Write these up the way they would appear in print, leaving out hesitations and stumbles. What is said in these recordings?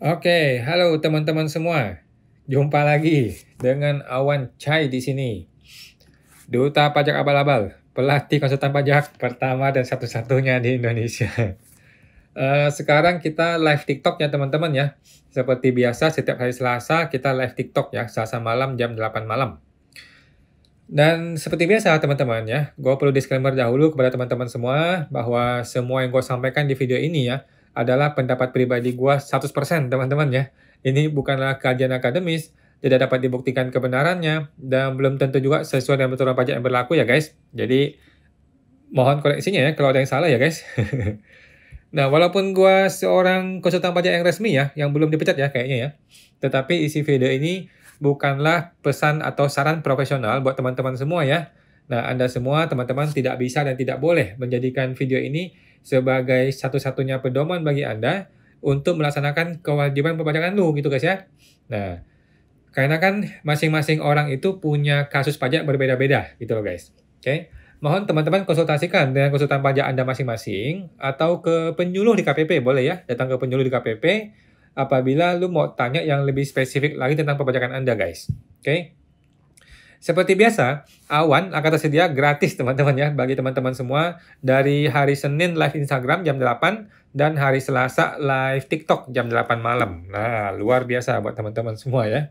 Oke, halo teman-teman semua. Jumpa lagi dengan Awan Chai di sini. Duta Pajak Abal-Abal, pelatih konsultan pajak pertama dan satu-satunya di Indonesia. Sekarang kita live TikTok ya teman-teman ya. Seperti biasa setiap hari Selasa kita live TikTok ya, Selasa malam jam 8 malam. Dan seperti biasa teman-teman ya, gue perlu disclaimer dahulu kepada teman-teman semua bahwa semua yang gue sampaikan di video ini ya adalah pendapat pribadi gue 100% teman-teman ya. Ini bukanlah kajian akademis, tidak dapat dibuktikan kebenarannya, dan belum tentu juga sesuai dengan peraturan pajak yang berlaku ya guys. Jadi mohon koreksinya ya kalau ada yang salah ya guys. Nah, walaupun gue seorang konsultan pajak yang resmi ya, yang belum dipecat ya kayaknya ya, tetapi isi video ini bukanlah pesan atau saran profesional buat teman-teman semua ya. Nah, Anda semua teman-teman tidak bisa dan tidak boleh menjadikan video ini sebagai satu-satunya pedoman bagi Anda untuk melaksanakan kewajiban perpajakan lu gitu guys ya. Nah, karena kan masing-masing orang itu punya kasus pajak berbeda-beda gitu loh guys. Oke. Mohon teman-teman konsultasikan dengan konsultan pajak Anda masing-masing atau ke penyuluh di KPP, boleh ya, datang ke penyuluh di KPP apabila lu mau tanya yang lebih spesifik lagi tentang perpajakan Anda, guys. Oke? Seperti biasa, Awan akan tersedia gratis teman-teman ya, bagi teman-teman semua dari hari Senin live Instagram jam 8 dan hari Selasa live TikTok jam 8 malam. Nah, luar biasa buat teman-teman semua ya.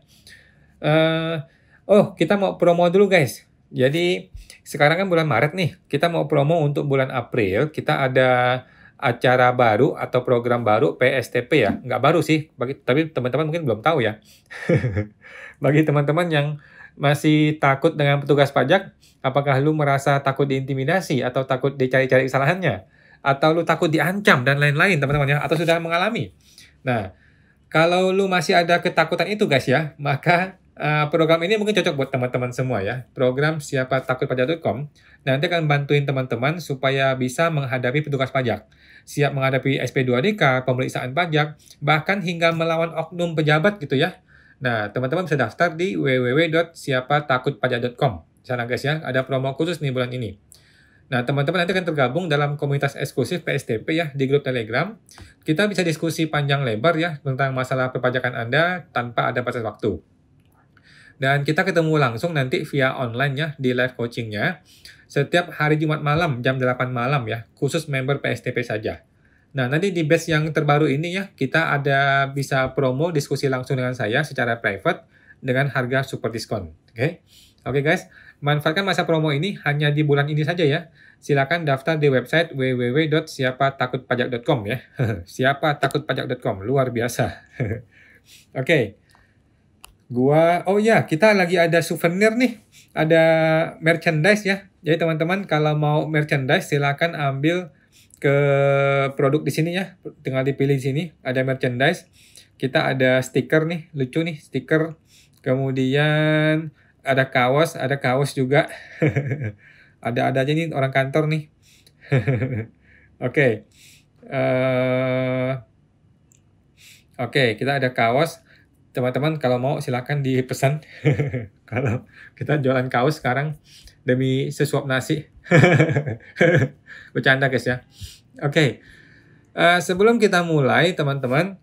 Kita mau promo dulu guys. Jadi sekarang kan bulan Maret nih, kita mau promo untuk bulan April. Kita ada acara baru atau program baru PSTP ya. Nggak baru sih, tapi teman-teman mungkin belum tahu ya. Bagi teman-teman yang masih takut dengan petugas pajak, apakah lu merasa takut diintimidasi atau takut dicari-cari kesalahannya? Atau lu takut diancam dan lain-lain teman-teman ya, atau sudah mengalami? Nah, kalau lu masih ada ketakutan itu guys ya, maka program ini mungkin cocok buat teman-teman semua ya. Program siapatakutpajak.com nanti akan bantuin teman-teman supaya bisa menghadapi petugas pajak. Siap menghadapi SP2DK, pemeriksaan pajak, bahkan hingga melawan oknum pejabat gitu ya. Nah, teman-teman bisa daftar di www.siapatakutpajak.com. Sana guys ya, ada promo khusus nih bulan ini. Nah, teman-teman nanti akan tergabung dalam komunitas eksklusif PSTP ya di grup Telegram. Kita bisa diskusi panjang lebar ya tentang masalah perpajakan Anda tanpa ada batas waktu. Dan kita ketemu langsung nanti via online ya di live coachingnya setiap hari Jumat malam jam 8 malam ya, khusus member PSTP saja. Nah, nanti di batch yang terbaru ini ya, kita ada bisa promo diskusi langsung dengan saya secara private dengan harga super diskon. Oke? Oke guys, manfaatkan masa promo ini hanya di bulan ini saja ya. Silakan daftar di website www.siapatakutpajak.com ya. siapatakutpajak.com, luar biasa. Oke. Kita lagi ada souvenir nih. Ada merchandise ya. Jadi teman-teman kalau mau merchandise silakan ambil ke produk di sini ya. Tinggal dipilih di sini, ada merchandise. Kita ada stiker nih, lucu nih stiker. Kemudian ada kaos juga. Ada aja nih orang kantor nih. Oke. Kita ada kaos. Teman-teman kalau mau silakan dipesan. Kalau kita jualan kaos sekarang demi sesuap nasi. Bercanda guys ya. Sebelum kita mulai teman-teman,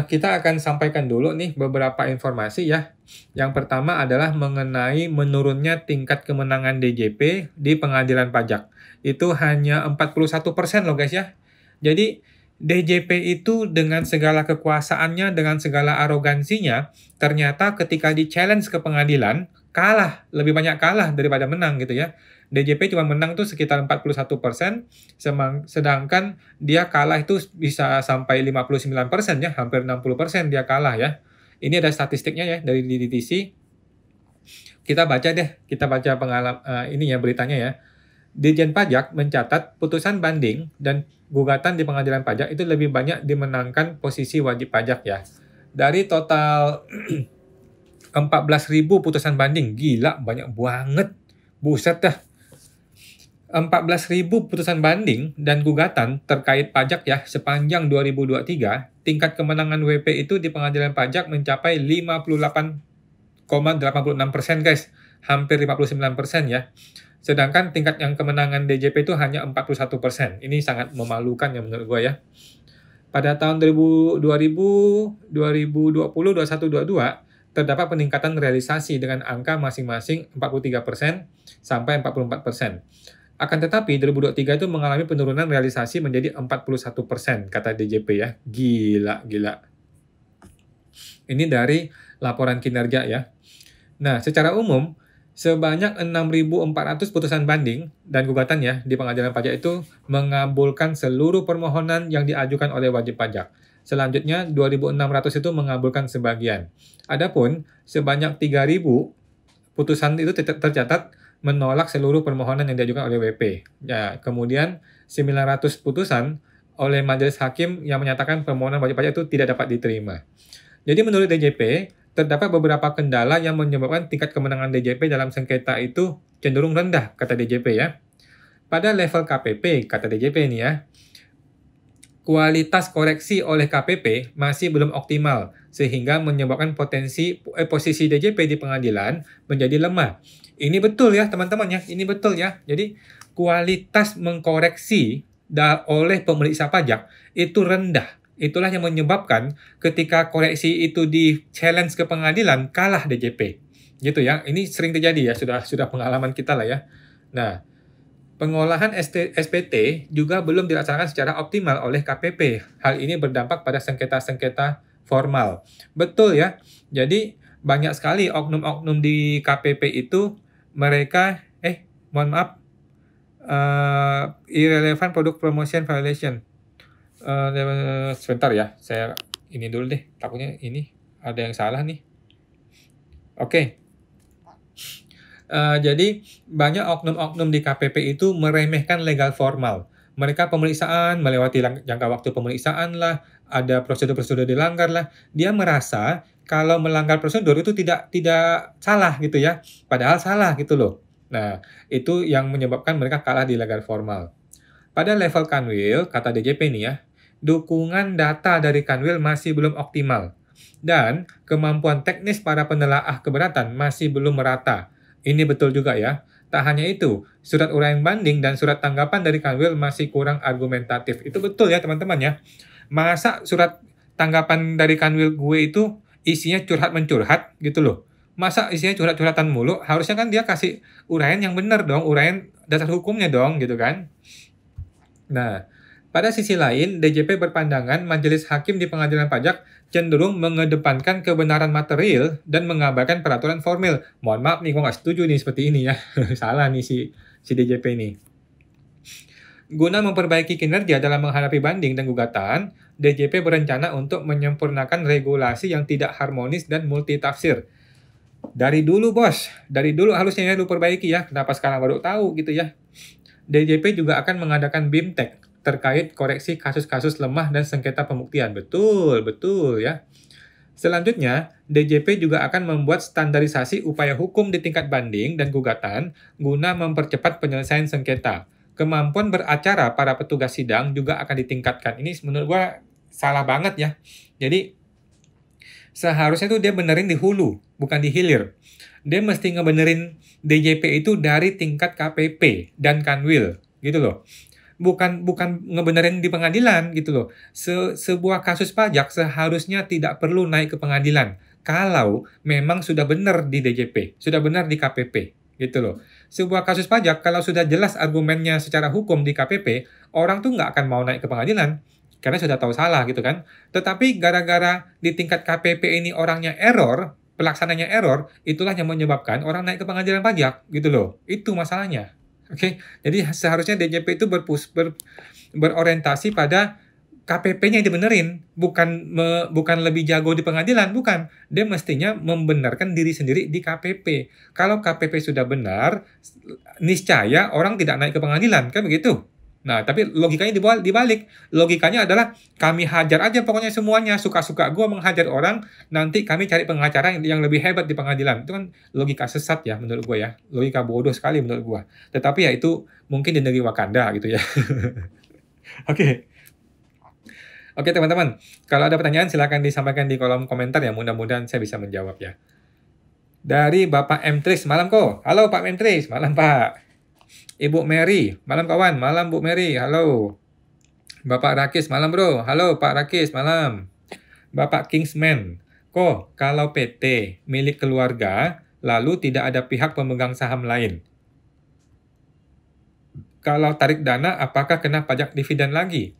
kita akan sampaikan dulu nih beberapa informasi ya. Yang pertama adalah mengenai menurunnya tingkat kemenangan DJP di pengadilan pajak. Itu hanya 41% loh guys ya. Jadi DJP itu dengan segala kekuasaannya, dengan segala arogansinya, ternyata ketika di-challenge ke pengadilan, kalah. Lebih banyak kalah daripada menang gitu ya. DJP cuma menang tuh sekitar 41%, sedangkan dia kalah itu bisa sampai 59% ya, hampir 60% dia kalah ya. Ini ada statistiknya ya dari DDTC. Kita baca ini ya beritanya ya. Dirjen Pajak mencatat putusan banding dan gugatan di pengadilan pajak itu lebih banyak dimenangkan posisi wajib pajak ya. Dari total 14.000 putusan banding, gila banyak banget. Buset dah. 14.000 putusan banding dan gugatan terkait pajak ya sepanjang 2023, tingkat kemenangan WP itu di pengadilan pajak mencapai 58,86% guys. Hampir 59% ya. Sedangkan tingkat yang kemenangan DJP itu hanya 41%. Ini sangat memalukan ya menurut gue ya. Pada tahun 2020, 21, 22 terdapat peningkatan realisasi dengan angka masing-masing 43% sampai 44%. Akan tetapi 2023 itu mengalami penurunan realisasi menjadi 41% kata DJP ya. Gila, gila. Ini dari laporan kinerja ya. Nah, secara umum sebanyak 6.400 putusan banding dan gugatan ya di pengadilan pajak itu mengabulkan seluruh permohonan yang diajukan oleh wajib pajak. Selanjutnya 2.600 itu mengabulkan sebagian. Adapun sebanyak 3.000 putusan itu tercatat menolak seluruh permohonan yang diajukan oleh WP. Ya, kemudian 900 putusan oleh majelis hakim yang menyatakan permohonan wajib pajak itu tidak dapat diterima. Jadi menurut DJP, terdapat beberapa kendala yang menyebabkan tingkat kemenangan DJP dalam sengketa itu cenderung rendah, kata DJP ya. Pada level KPP, kata DJP ini ya, kualitas koreksi oleh KPP masih belum optimal, sehingga menyebabkan posisi DJP di pengadilan menjadi lemah. Ini betul ya teman-teman ya, ini betul ya. Jadi kualitas mengkoreksi oleh pemeriksa pajak itu rendah. Itulah yang menyebabkan ketika koreksi itu di-challenge ke pengadilan, kalah DJP. Gitu ya, ini sering terjadi ya, sudah pengalaman kita lah ya. Nah, pengolahan SPT juga belum dilaksanakan secara optimal oleh KPP. Hal ini berdampak pada sengketa-sengketa formal. Betul ya, jadi banyak sekali oknum-oknum di KPP itu mereka, irrelevant product promotion violation. Sebentar ya, saya ini dulu deh, takutnya ini ada yang salah nih. Oke. Jadi banyak oknum-oknum di KPP itu meremehkan legal formal. Mereka pemeriksaan, melewati jangka waktu pemeriksaan lah, ada prosedur-prosedur dilanggar lah. Dia merasa kalau melanggar prosedur itu tidak salah gitu ya, padahal salah gitu loh. Nah, itu yang menyebabkan mereka kalah di legal formal. Pada level Kanwil, kata DJP nih ya, dukungan data dari Kanwil masih belum optimal. Dan kemampuan teknis para penelaah keberatan masih belum merata. Ini betul juga ya. Tak hanya itu, surat uraian banding dan surat tanggapan dari Kanwil masih kurang argumentatif. Itu betul ya teman-teman ya. Masa surat tanggapan dari Kanwil gue itu isinya curhat-mencurhat gitu loh. Masa isinya curhat-curhatan mulu? Harusnya kan dia kasih uraian yang benar dong, uraian dasar hukumnya dong gitu kan. Nah, pada sisi lain, DJP berpandangan majelis hakim di pengadilan pajak cenderung mengedepankan kebenaran material dan mengabaikan peraturan formil. Mohon maaf nih, gue nggak setuju nih seperti ini ya. Salah nih si DJP ini. Guna memperbaiki kinerja dalam menghadapi banding dan gugatan, DJP berencana untuk menyempurnakan regulasi yang tidak harmonis dan multitafsir. Dari dulu bos, dari dulu harusnya ya lu perbaiki ya. Kenapa sekarang baru tahu gitu ya? DJP juga akan mengadakan BIMTEK terkait koreksi kasus-kasus lemah dan sengketa pembuktian. Betul, betul ya. Selanjutnya, DJP juga akan membuat standarisasi upaya hukum di tingkat banding dan gugatan guna mempercepat penyelesaian sengketa. Kemampuan beracara para petugas sidang juga akan ditingkatkan. Ini menurut gua salah banget ya. Jadi, seharusnya tuh dia benerin di hulu, bukan di hilir. Dia mesti ngebenerin DJP itu dari tingkat KPP dan Kanwil, gitu loh. Bukan ngebenerin di pengadilan, gitu loh. Sebuah kasus pajak seharusnya tidak perlu naik ke pengadilan kalau memang sudah benar di DJP, sudah benar di KPP, gitu loh. Sebuah kasus pajak kalau sudah jelas argumennya secara hukum di KPP, orang tuh nggak akan mau naik ke pengadilan karena sudah tahu salah, gitu kan. Tetapi gara-gara di tingkat KPP ini orangnya error, pelaksananya error, itulah yang menyebabkan orang naik ke pengadilan pajak, gitu loh. Itu masalahnya. Oke, jadi seharusnya DJP itu berorientasi pada KPP-nya yang dibenerin, bukan lebih jago di pengadilan, bukan. Dia mestinya membenarkan diri sendiri di KPP. Kalau KPP sudah benar, niscaya orang tidak naik ke pengadilan, kan begitu? Nah, tapi logikanya dibalik. Logikanya adalah kami hajar aja pokoknya semuanya. Suka-suka gue menghajar orang, nanti kami cari pengacara yang lebih hebat di pengadilan. Itu kan logika sesat ya menurut gue ya. Logika bodoh sekali menurut gue. Tetapi ya itu mungkin di negeri Wakanda gitu ya. Oke. Oke teman-teman, kalau ada pertanyaan silakan disampaikan di kolom komentar ya. Mudah-mudahan saya bisa menjawab ya. Dari Bapak M. Tris, malam kok. Halo Pak M. Tris, malam Pak. Ibu Mary, malam kawan, malam Bu Mary, halo. Bapak Rakis, malam bro. Halo Pak Rakis, malam. Bapak Kingsman, kok kalau PT milik keluarga, lalu tidak ada pihak pemegang saham lain? Kalau tarik dana, apakah kena pajak dividen lagi?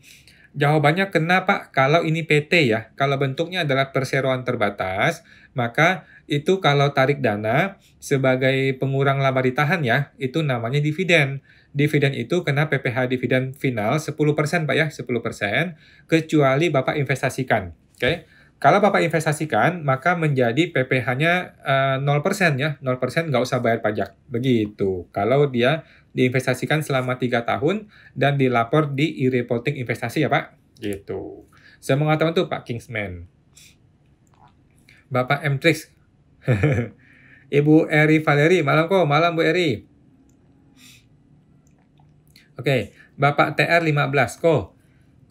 Jawabannya kena Pak, kalau ini PT ya, kalau bentuknya adalah perseroan terbatas, maka itu kalau tarik dana sebagai pengurang laba ditahan ya, itu namanya dividen. Dividen itu kena PPh dividen final 10% Pak ya, 10%, kecuali Bapak investasikan. Oke. Kalau Bapak investasikan, maka menjadi PPh-nya 0% ya, 0% nggak usah bayar pajak. Begitu. Kalau dia diinvestasikan selama 3 tahun dan dilapor di e-reporting investasi ya Pak. Gitu. Semoga tahun tuh Pak Kingsman. Bapak M-Trix. Ibu Eri Valeri, malam kok, malam Bu Eri. Oke, Bapak TR15 kok.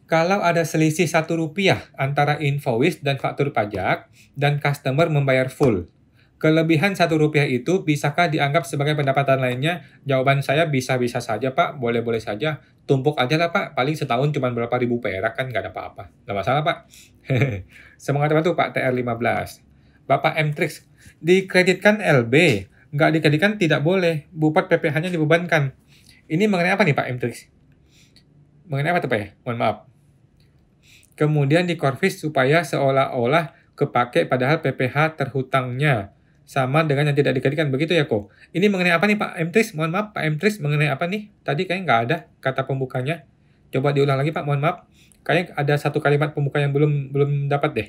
Kalau ada selisih Rp1 antara invoice dan faktur pajak dan customer membayar full, kelebihan Rp1 itu bisakah dianggap sebagai pendapatan lainnya? Jawaban saya bisa-bisa saja Pak, boleh-boleh saja. Tumpuk aja lah Pak, paling setahun cuma berapa ribu perak kan nggak ada apa-apa. Nggak masalah Pak. Semangat bantu Pak TR15. Bapak M-Trix, dikreditkan LB, nggak dikreditkan tidak boleh. Bupat PPh-nya dibebankan. Ini mengenai apa nih Pak M-Trix? Mengenai apa tuh Pak ya? Mohon maaf. Kemudian dikorvis supaya seolah-olah kepake padahal PPh terhutangnya sama dengan yang tidak dikreditkan. Begitu ya kok. Ini mengenai apa nih Pak M-Tris? Mohon maaf Pak M-Tris, mengenai apa nih? Tadi kayaknya nggak ada kata pembukanya. Coba diulang lagi Pak, mohon maaf. Kayaknya ada satu kalimat pembuka yang belum dapat deh.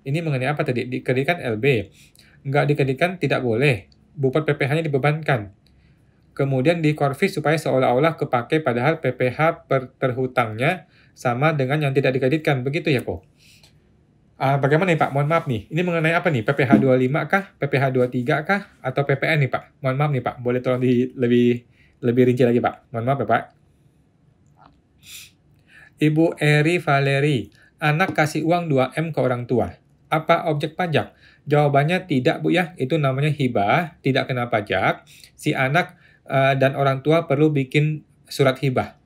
Ini mengenai apa tadi? Dikreditkan LB. Nggak dikreditkan tidak boleh. Bupat PPh-nya dibebankan. Kemudian dikorvis supaya seolah-olah kepake padahal PPh terhutangnya sama dengan yang tidak dikreditkan. Begitu ya kok. Bagaimana nih Pak? Mohon maaf nih. Ini mengenai apa nih? PPh 25 kah? PPh 23 kah? Atau PPN nih Pak? Mohon maaf nih Pak. Boleh tolong lebih rinci lagi Pak. Mohon maaf ya Pak. Ibu Eri Valeri, anak kasih uang 2M ke orang tua. Apa objek pajak? Jawabannya tidak Bu ya. Itu namanya hibah, tidak kena pajak. Si anak dan orang tua perlu bikin surat hibah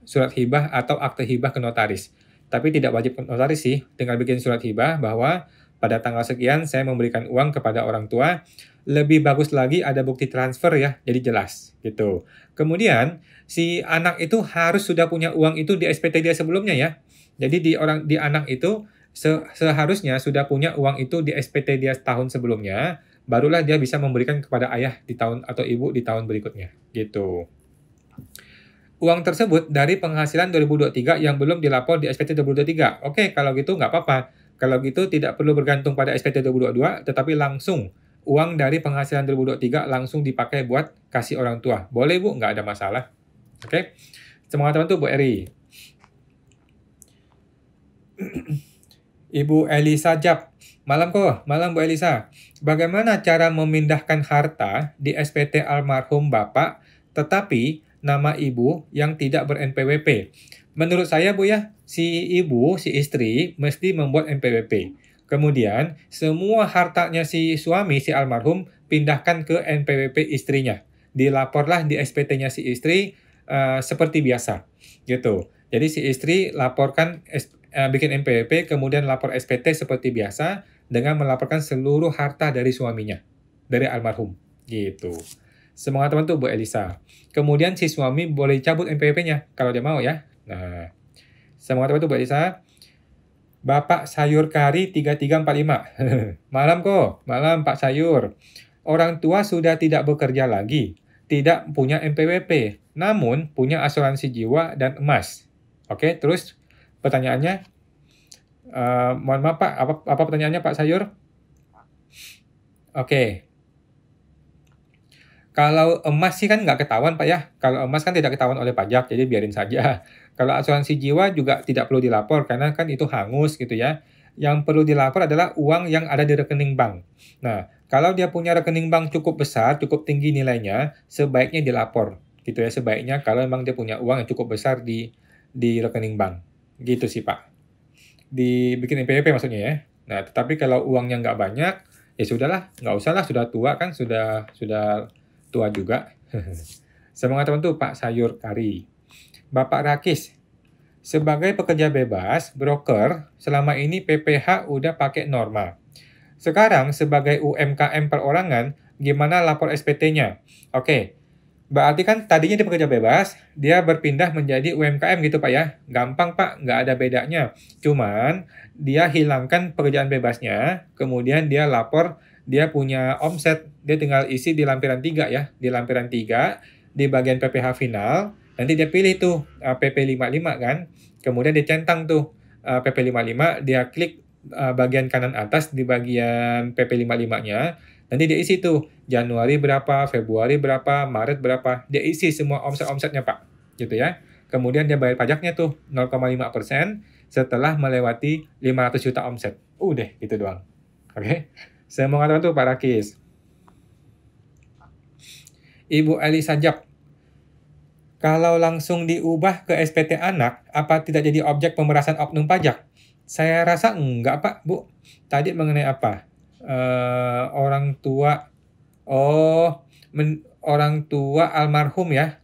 atau akte hibah ke notaris. Tapi tidak wajib ke notaris sih, tinggal bikin surat hibah bahwa pada tanggal sekian saya memberikan uang kepada orang tua. Lebih bagus lagi ada bukti transfer ya, jadi jelas gitu. Kemudian si anak itu harus sudah punya uang itu di SPT dia sebelumnya ya. Jadi di anak itu seharusnya sudah punya uang itu di SPT dia tahun sebelumnya, barulah dia bisa memberikan kepada ayah di tahun atau ibu di tahun berikutnya gitu. Uang tersebut dari penghasilan 2023 yang belum dilapor di SPT 2023. Oke, kalau gitu nggak apa-apa. Kalau gitu tidak perlu bergantung pada SPT 2022, tetapi langsung uang dari penghasilan 2023 langsung dipakai buat kasih orang tua. Boleh Bu, nggak ada masalah. Oke, semangat teman-teman Bu Eri. Ibu Elisa Jap, malam kok, malam Bu Elisa. Bagaimana cara memindahkan harta di SPT almarhum Bapak, tetapi nama ibu yang tidak ber-NPWP? Menurut saya Bu ya, si ibu, si istri mesti membuat NPWP. Kemudian semua hartanya si suami, si almarhum, pindahkan ke NPWP istrinya. Dilaporlah di SPT-nya si istri seperti biasa, gitu. Jadi si istri laporkan bikin NPWP, kemudian lapor SPT seperti biasa dengan melaporkan seluruh harta dari suaminya, dari almarhum, gitu. Semangat teman tuh Bu Elisa. Kemudian si suami boleh cabut NPWP-nya kalau dia mau ya. Nah, semangat teman tuh Bu Elisa. Bapak Sayur Kari 3345. Malam kok, malam Pak Sayur. Orang tua sudah tidak bekerja lagi, tidak punya NPWP, namun punya asuransi jiwa dan emas. Oke, terus pertanyaannya, mohon maaf Pak, apa pertanyaannya Pak Sayur? Oke. Kalau emas sih kan nggak ketahuan Pak ya. Kalau emas kan tidak ketahuan oleh pajak, jadi biarin saja. Kalau asuransi jiwa juga tidak perlu dilapor karena kan itu hangus gitu ya. Yang perlu dilapor adalah uang yang ada di rekening bank. Nah, kalau dia punya rekening bank cukup besar, cukup tinggi nilainya, sebaiknya dilapor gitu ya. Sebaiknya kalau memang dia punya uang yang cukup besar di rekening bank. Gitu sih Pak. Dibikin NPWP maksudnya ya. Nah, tetapi kalau uangnya nggak banyak, ya sudahlah, nggak usah lah, sudah tua kan, sudah tua juga. Semangat teman tuh Pak Sayur Kari. Bapak Rakis, Sebagai pekerja bebas, broker, selama ini PPh udah pakai norma. Sekarang sebagai UMKM perorangan, gimana lapor SPT-nya? Oke, berarti kan tadinya dia pekerja bebas, dia berpindah menjadi UMKM gitu Pak ya. Gampang Pak, nggak ada bedanya. Cuman dia hilangkan pekerjaan bebasnya, kemudian dia lapor, dia punya omset, dia tinggal isi di lampiran 3 ya. Di lampiran 3, di bagian PPh final, nanti dia pilih tuh PP 55 kan. Kemudian dia centang tuh PP 55, dia klik bagian kanan atas di bagian PP 55-nya. Nanti dia isi tuh, Januari berapa, Februari berapa, Maret berapa. Dia isi semua omset-omsetnya, Pak. Gitu ya. Kemudian dia bayar pajaknya tuh 0,5% setelah melewati 500 juta omset. Udah, gitu doang. Oke. Semoga teman tuh Pak Rakis. Ibu Elisa Jab. Kalau langsung diubah ke SPT anak, apa tidak jadi objek pemerasan oknum pajak? Saya rasa enggak, Pak, Bu. Tadi mengenai apa? Orang tua, orang tua almarhum ya.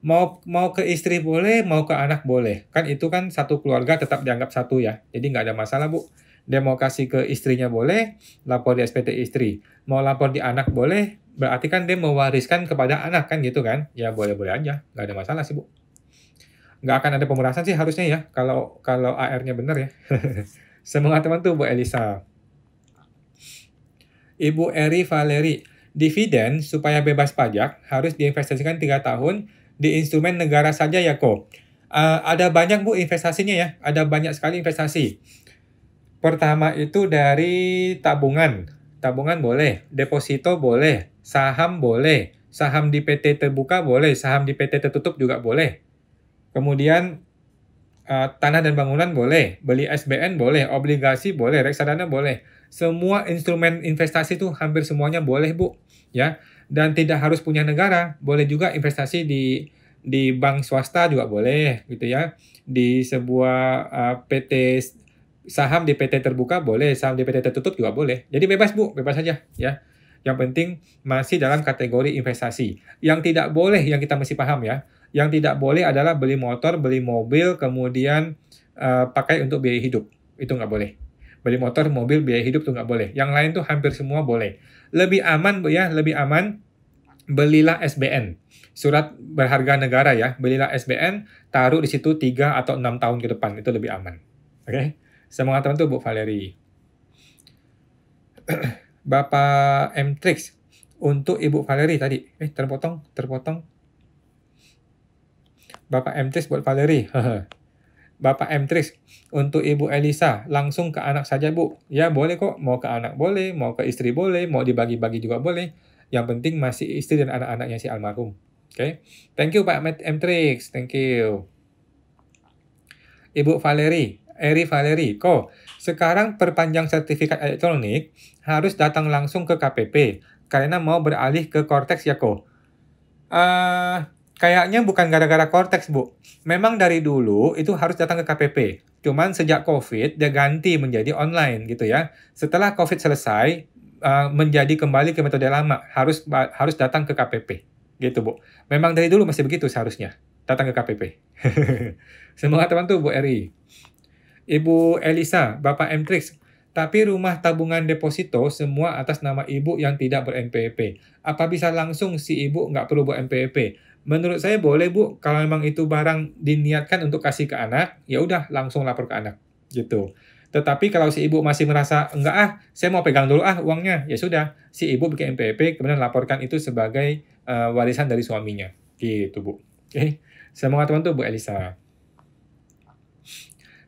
Mau ke istri boleh, mau ke anak boleh. Kan itu kan satu keluarga tetap dianggap satu ya. Jadi nggak ada masalah, Bu. Dia mau kasih ke istrinya boleh, lapor di SPT istri. Mau lapor di anak boleh, berarti kan dia mewariskan kepada anak kan gitu kan. Ya boleh-boleh aja, nggak ada masalah sih, Bu. Nggak akan ada pemerasan sih harusnya ya, kalau AR-nya benar ya. Semangat teman tuh Bu Elisa. Ibu Eri Valeri, dividen supaya bebas pajak harus diinvestasikan 3 tahun di instrumen negara saja ya kok. Ada banyak Bu investasinya ya, ada banyak sekali investasi. Pertama itu dari tabungan. Tabungan boleh, deposito boleh, saham boleh, saham di PT terbuka boleh, saham di PT tertutup juga boleh. Kemudian tanah dan bangunan boleh, beli SBN boleh, obligasi boleh, reksadana boleh. Semua instrumen investasi itu hampir semuanya boleh, Bu. Ya. Dan tidak harus punya negara, boleh juga investasi di bank swasta juga boleh gitu ya. Di sebuah PT saham di PT terbuka boleh, saham di PT tertutup juga boleh. Jadi bebas, Bu, bebas saja ya. Yang penting masih dalam kategori investasi. Yang tidak boleh, yang kita mesti paham ya, yang tidak boleh adalah beli motor, beli mobil, kemudian pakai untuk biaya hidup. Itu nggak boleh. Beli motor, mobil, biaya hidup itu nggak boleh. Yang lain tuh hampir semua boleh. Lebih aman, Bu ya, lebih aman, belilah SBN. Surat berharga negara ya. Belilah SBN, taruh di situ 3 atau 6 tahun ke depan. Itu lebih aman. Oke? Semangat teman tuh Bu Valeri. Bapak M. Trix. Untuk Ibu Valeri tadi. Terpotong. Bapak M. Trix buat Valeri. Bapak M. Trix. Untuk Ibu Elisa. Langsung ke anak saja, Bu. Ya, boleh kok. Mau ke anak boleh. Mau ke istri boleh. Mau dibagi-bagi juga boleh. Yang penting masih istri dan anak-anaknya si almarhum. Oke. Thank you, Pak M. Trix. Thank you. Ibu Valeri. Eri Valeri. Sekarang perpanjang sertifikat elektronik harus datang langsung ke KPP karena mau beralih ke Cortex ya kok. Kayaknya bukan gara-gara Cortex, Bu. Memang dari dulu itu harus datang ke KPP. Cuman sejak COVID dia ganti menjadi online gitu ya. Setelah COVID selesai menjadi kembali ke metode lama, harus datang ke KPP. Gitu, Bu. Memang dari dulu masih begitu seharusnya. Datang ke KPP. Semangat teman tuh Bu Eri. Ibu Elisa, Bapak M. Trix, tapi rumah tabungan deposito semua atas nama ibu yang tidak ber-NPWP. Apa bisa langsung si ibu nggak perlu buat NPWP? Menurut saya boleh, Bu. Kalau memang itu barang diniatkan untuk kasih ke anak, ya udah langsung lapor ke anak. Gitu. Tetapi kalau si ibu masih merasa, enggak saya mau pegang dulu uangnya, ya sudah. Si ibu bikin NPWP, kemudian laporkan itu sebagai warisan dari suaminya. Gitu, Bu. Oke. Semoga teman-teman Bu Elisa.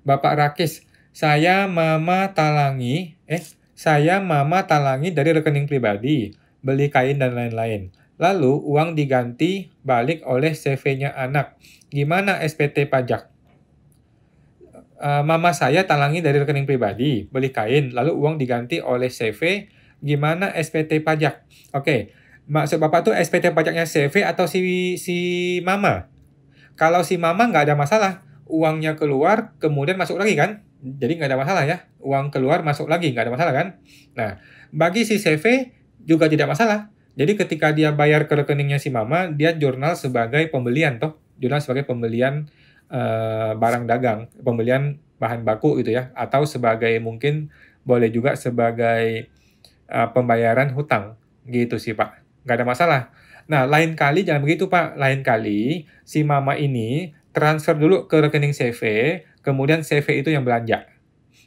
Bapak Rakis, saya mama talangi dari rekening pribadi, beli kain dan lain-lain. Lalu uang diganti balik oleh CV-nya anak. Gimana SPT pajak? Mama saya talangi dari rekening pribadi, beli kain, lalu uang diganti oleh CV. Gimana SPT pajak? Oke, maksud Bapak tuh SPT pajaknya CV atau si mama? Kalau si mama nggak ada masalah. Uangnya keluar, kemudian masuk lagi kan? Jadi nggak ada masalah ya. Uang keluar, masuk lagi, nggak ada masalah kan? Nah, bagi si CV juga tidak masalah. Jadi ketika dia bayar ke rekeningnya si mama, dia jurnal sebagai pembelian toh. Jurnal sebagai pembelian barang dagang, pembelian bahan baku gitu ya, atau sebagai mungkin boleh juga sebagai pembayaran hutang, gitu sih Pak. Nggak ada masalah. Nah, lain kali jangan begitu Pak, lain kali si mama ini transfer dulu ke rekening CV, kemudian CV itu yang belanja,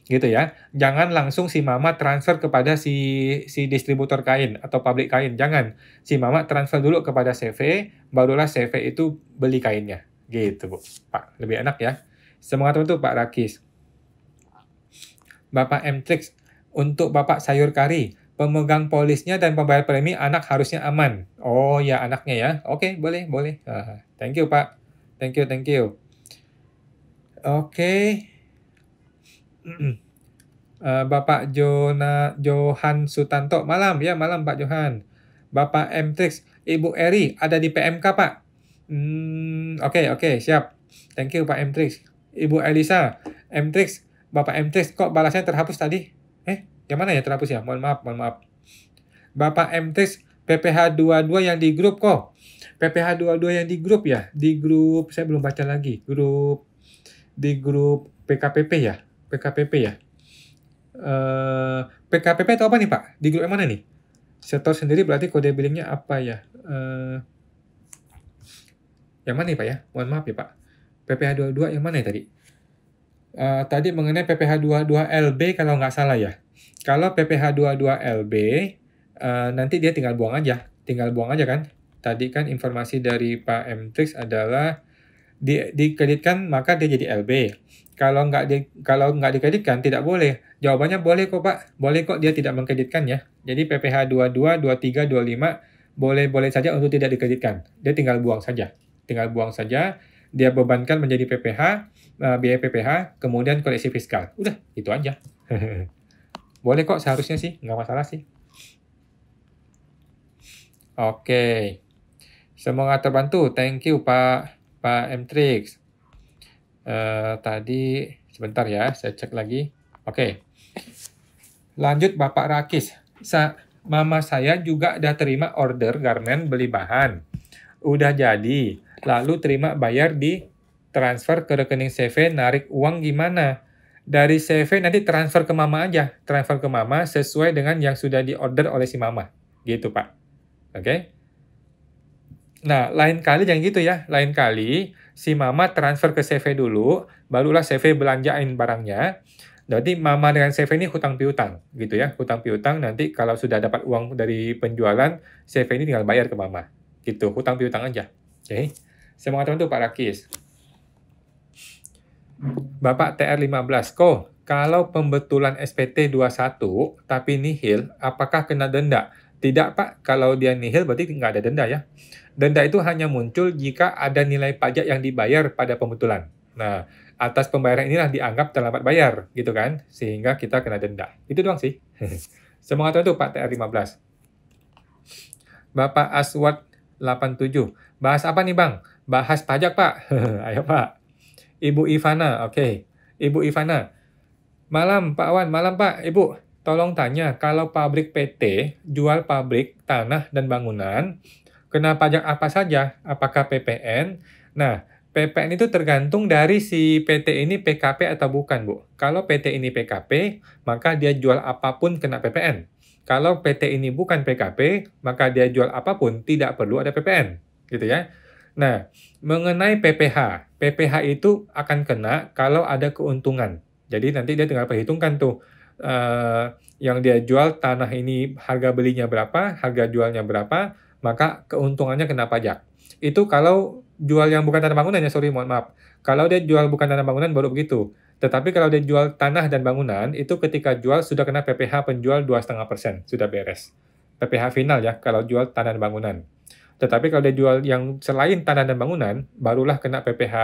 gitu ya. Jangan langsung si mama transfer kepada si distributor kain atau pabrik kain, jangan. Si mama transfer dulu kepada CV, barulah CV itu beli kainnya, gitu Bu, Pak. Lebih enak ya. Semangat untuk Pak Rakis. Bapak M-Trix, untuk Bapak sayur kari, pemegang polisnya dan pembayar premi anak harusnya aman. Oh ya, anaknya ya. Oke, boleh, boleh. Thank you, Pak. Thank you, thank you. Oke. Bapak Johan Sutanto, malam ya, malam Pak Johan. Bapak M-Trix, Ibu Eri ada di PMK, Pak. Oke, siap. Thank you, Pak M-Trix. Ibu Elisa, M-Trix, Bapak M-Trix, kok balasnya terhapus tadi? Yang mana ya terhapus ya? Mohon maaf. Bapak M-Trix, PPH 22 yang di grup kok. PPH 22 yang di grup ya? Di grup, saya belum baca lagi. Di grup PKPP ya? PKPP ya? PKPP itu apa nih Pak? Di grup yang mana nih? Setor sendiri berarti kode billingnya apa ya? Yang mana nih Pak ya? Mohon maaf ya Pak. PPH 22 yang mana ya tadi? Tadi mengenai PPH 22 LB kalau nggak salah ya. Kalau PPH 22 LB, nanti dia tinggal buang aja kan. Tadi kan informasi dari Pak M-Trix adalah dikreditkan maka dia jadi LB. Kalau nggak dikreditkan tidak boleh. Jawabannya boleh kok Pak. Boleh kok dia tidak mengkreditkan ya. Jadi PPH 22, 23, 25 boleh saja untuk tidak dikreditkan. Dia tinggal buang saja. Dia bebankan menjadi PPH, biaya PPH, kemudian koleksi fiskal. Udah, itu aja. Boleh kok seharusnya sih, nggak masalah sih. Oke. Semoga terbantu. Thank you Pak M-Trix. Tadi, sebentar ya, saya cek lagi. Oke. Lanjut Bapak Rakis. Mama saya juga udah terima order garment beli bahan. Udah jadi. Lalu terima bayar di transfer ke rekening CV, narik uang gimana? Dari CV nanti transfer ke mama aja. Transfer ke mama sesuai dengan yang sudah diorder oleh si mama. Gitu Pak. Oke? Nah, lain kali jangan gitu ya. Lain kali si mama transfer ke CV dulu, barulah CV belanjain barangnya. Jadi mama dengan CV ini hutang piutang, gitu ya. Hutang piutang nanti kalau sudah dapat uang dari penjualan, CV ini tinggal bayar ke mama. Gitu, hutang piutang aja. Oke. Semangat untuk Pak Rakis. Bapak TR15, kalau pembetulan SPT 21 tapi nihil, apakah kena denda? Tidak Pak, kalau dia nihil berarti nggak ada denda ya. Denda itu hanya muncul jika ada nilai pajak yang dibayar pada pembetulan. Nah, atas pembayaran inilah dianggap terlambat bayar, gitu kan? Sehingga kita kena denda. Itu doang sih. Semangat untuk Pak TR15. Bapak Aswad 87, bahas apa nih Bang? Bahas pajak Pak. Ayo Pak. Ibu Ivana, oke. Ibu Ivana, malam Pak Wan, malam Pak. Ibu, tolong tanya, kalau pabrik PT jual pabrik, tanah, dan bangunan, kena pajak apa saja? Apakah PPN? Nah, PPN itu tergantung dari si PT ini PKP atau bukan, Bu. Kalau PT ini PKP, maka dia jual apapun kena PPN. Kalau PT ini bukan PKP, maka dia jual apapun tidak perlu ada PPN. Gitu ya. Nah, mengenai PPH. PPH itu akan kena kalau ada keuntungan. Jadi nanti dia tinggal perhitungkan tuh. Yang dia jual tanah ini harga belinya berapa, harga jualnya berapa, maka keuntungannya kena pajak. Itu kalau jual yang bukan tanah bangunan ya, sorry, mohon maaf. Kalau dia jual bukan tanah bangunan baru begitu. Tetapi kalau dia jual tanah dan bangunan, itu ketika jual sudah kena PPH penjual 2,5%, sudah beres. PPH final ya, kalau jual tanah dan bangunan. Tetapi kalau dia jual yang selain tanah dan bangunan, barulah kena PPH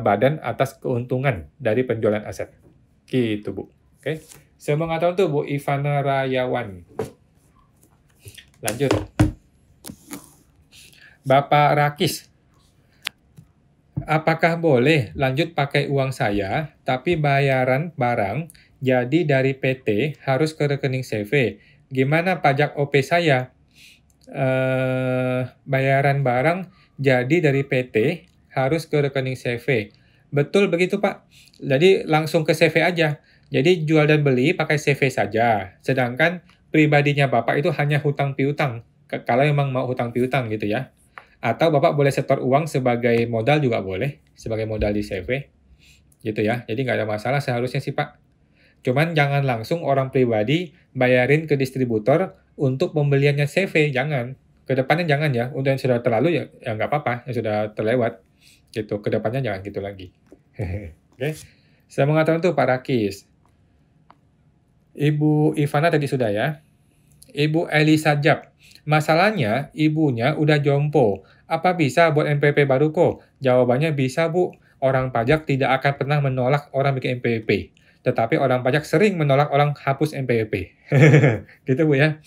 badan atas keuntungan dari penjualan aset. Gitu, Bu. Oke. Semangat tahun tuh, Bu Ivana Rayawan. Lanjut. Bapak Rakis, apakah boleh lanjut pakai uang saya, tapi bayaran barang jadi dari PT harus ke rekening CV? Gimana pajak OP saya? Bayaran barang jadi dari PT, harus ke rekening CV. Betul begitu Pak. Jadi langsung ke CV aja. Jadi jual dan beli pakai CV saja. Sedangkan pribadinya Bapak itu hanya hutang piutang. Kalau memang mau hutang piutang gitu ya. Atau Bapak boleh setor uang sebagai modal juga boleh. Sebagai modal di CV. Gitu ya. Jadi nggak ada masalah seharusnya sih Pak. Cuman jangan langsung orang pribadi bayarin ke distributor untuk pembeliannya CV, jangan. Kedepannya jangan ya, udah yang sudah terlalu ya nggak apa-apa, yang sudah terlewat. Gitu, kedepannya jangan gitu lagi. Oke, saya mengatakan tuh Pak Rakis. Ibu Ivana tadi sudah ya. Ibu Elisa Jab. Masalahnya, ibunya udah jompo. Apa bisa buat MPP baru kok? Jawabannya bisa, Bu. Orang pajak tidak akan pernah menolak orang bikin MPP. Tetapi orang pajak sering menolak orang hapus MPP. Gitu, Bu ya.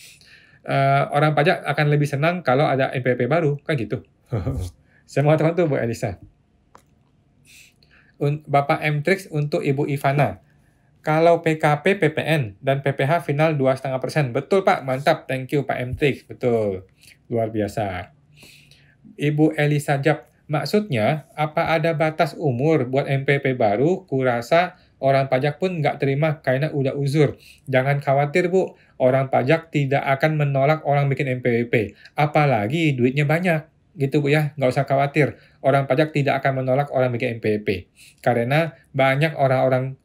Orang pajak akan lebih senang kalau ada MPP baru. Kan gitu. Saya mau teman tuh, Bu Elisa. Bapak M-Trix untuk Ibu Ivana. Kalau PKP, PPN, dan PPH final 2,5%. Betul, Pak. Mantap. Thank you, Pak M-Trix. Betul. Luar biasa. Ibu Elisa Jab. Maksudnya, apa ada batas umur buat MPP baru? Kurasa orang pajak pun nggak terima karena udah uzur. Jangan khawatir, Bu. Orang pajak tidak akan menolak orang bikin MPP. Apalagi duitnya banyak. Gitu, Bu ya. Nggak usah khawatir. Orang pajak tidak akan menolak orang bikin MPP. Karena banyak orang-orang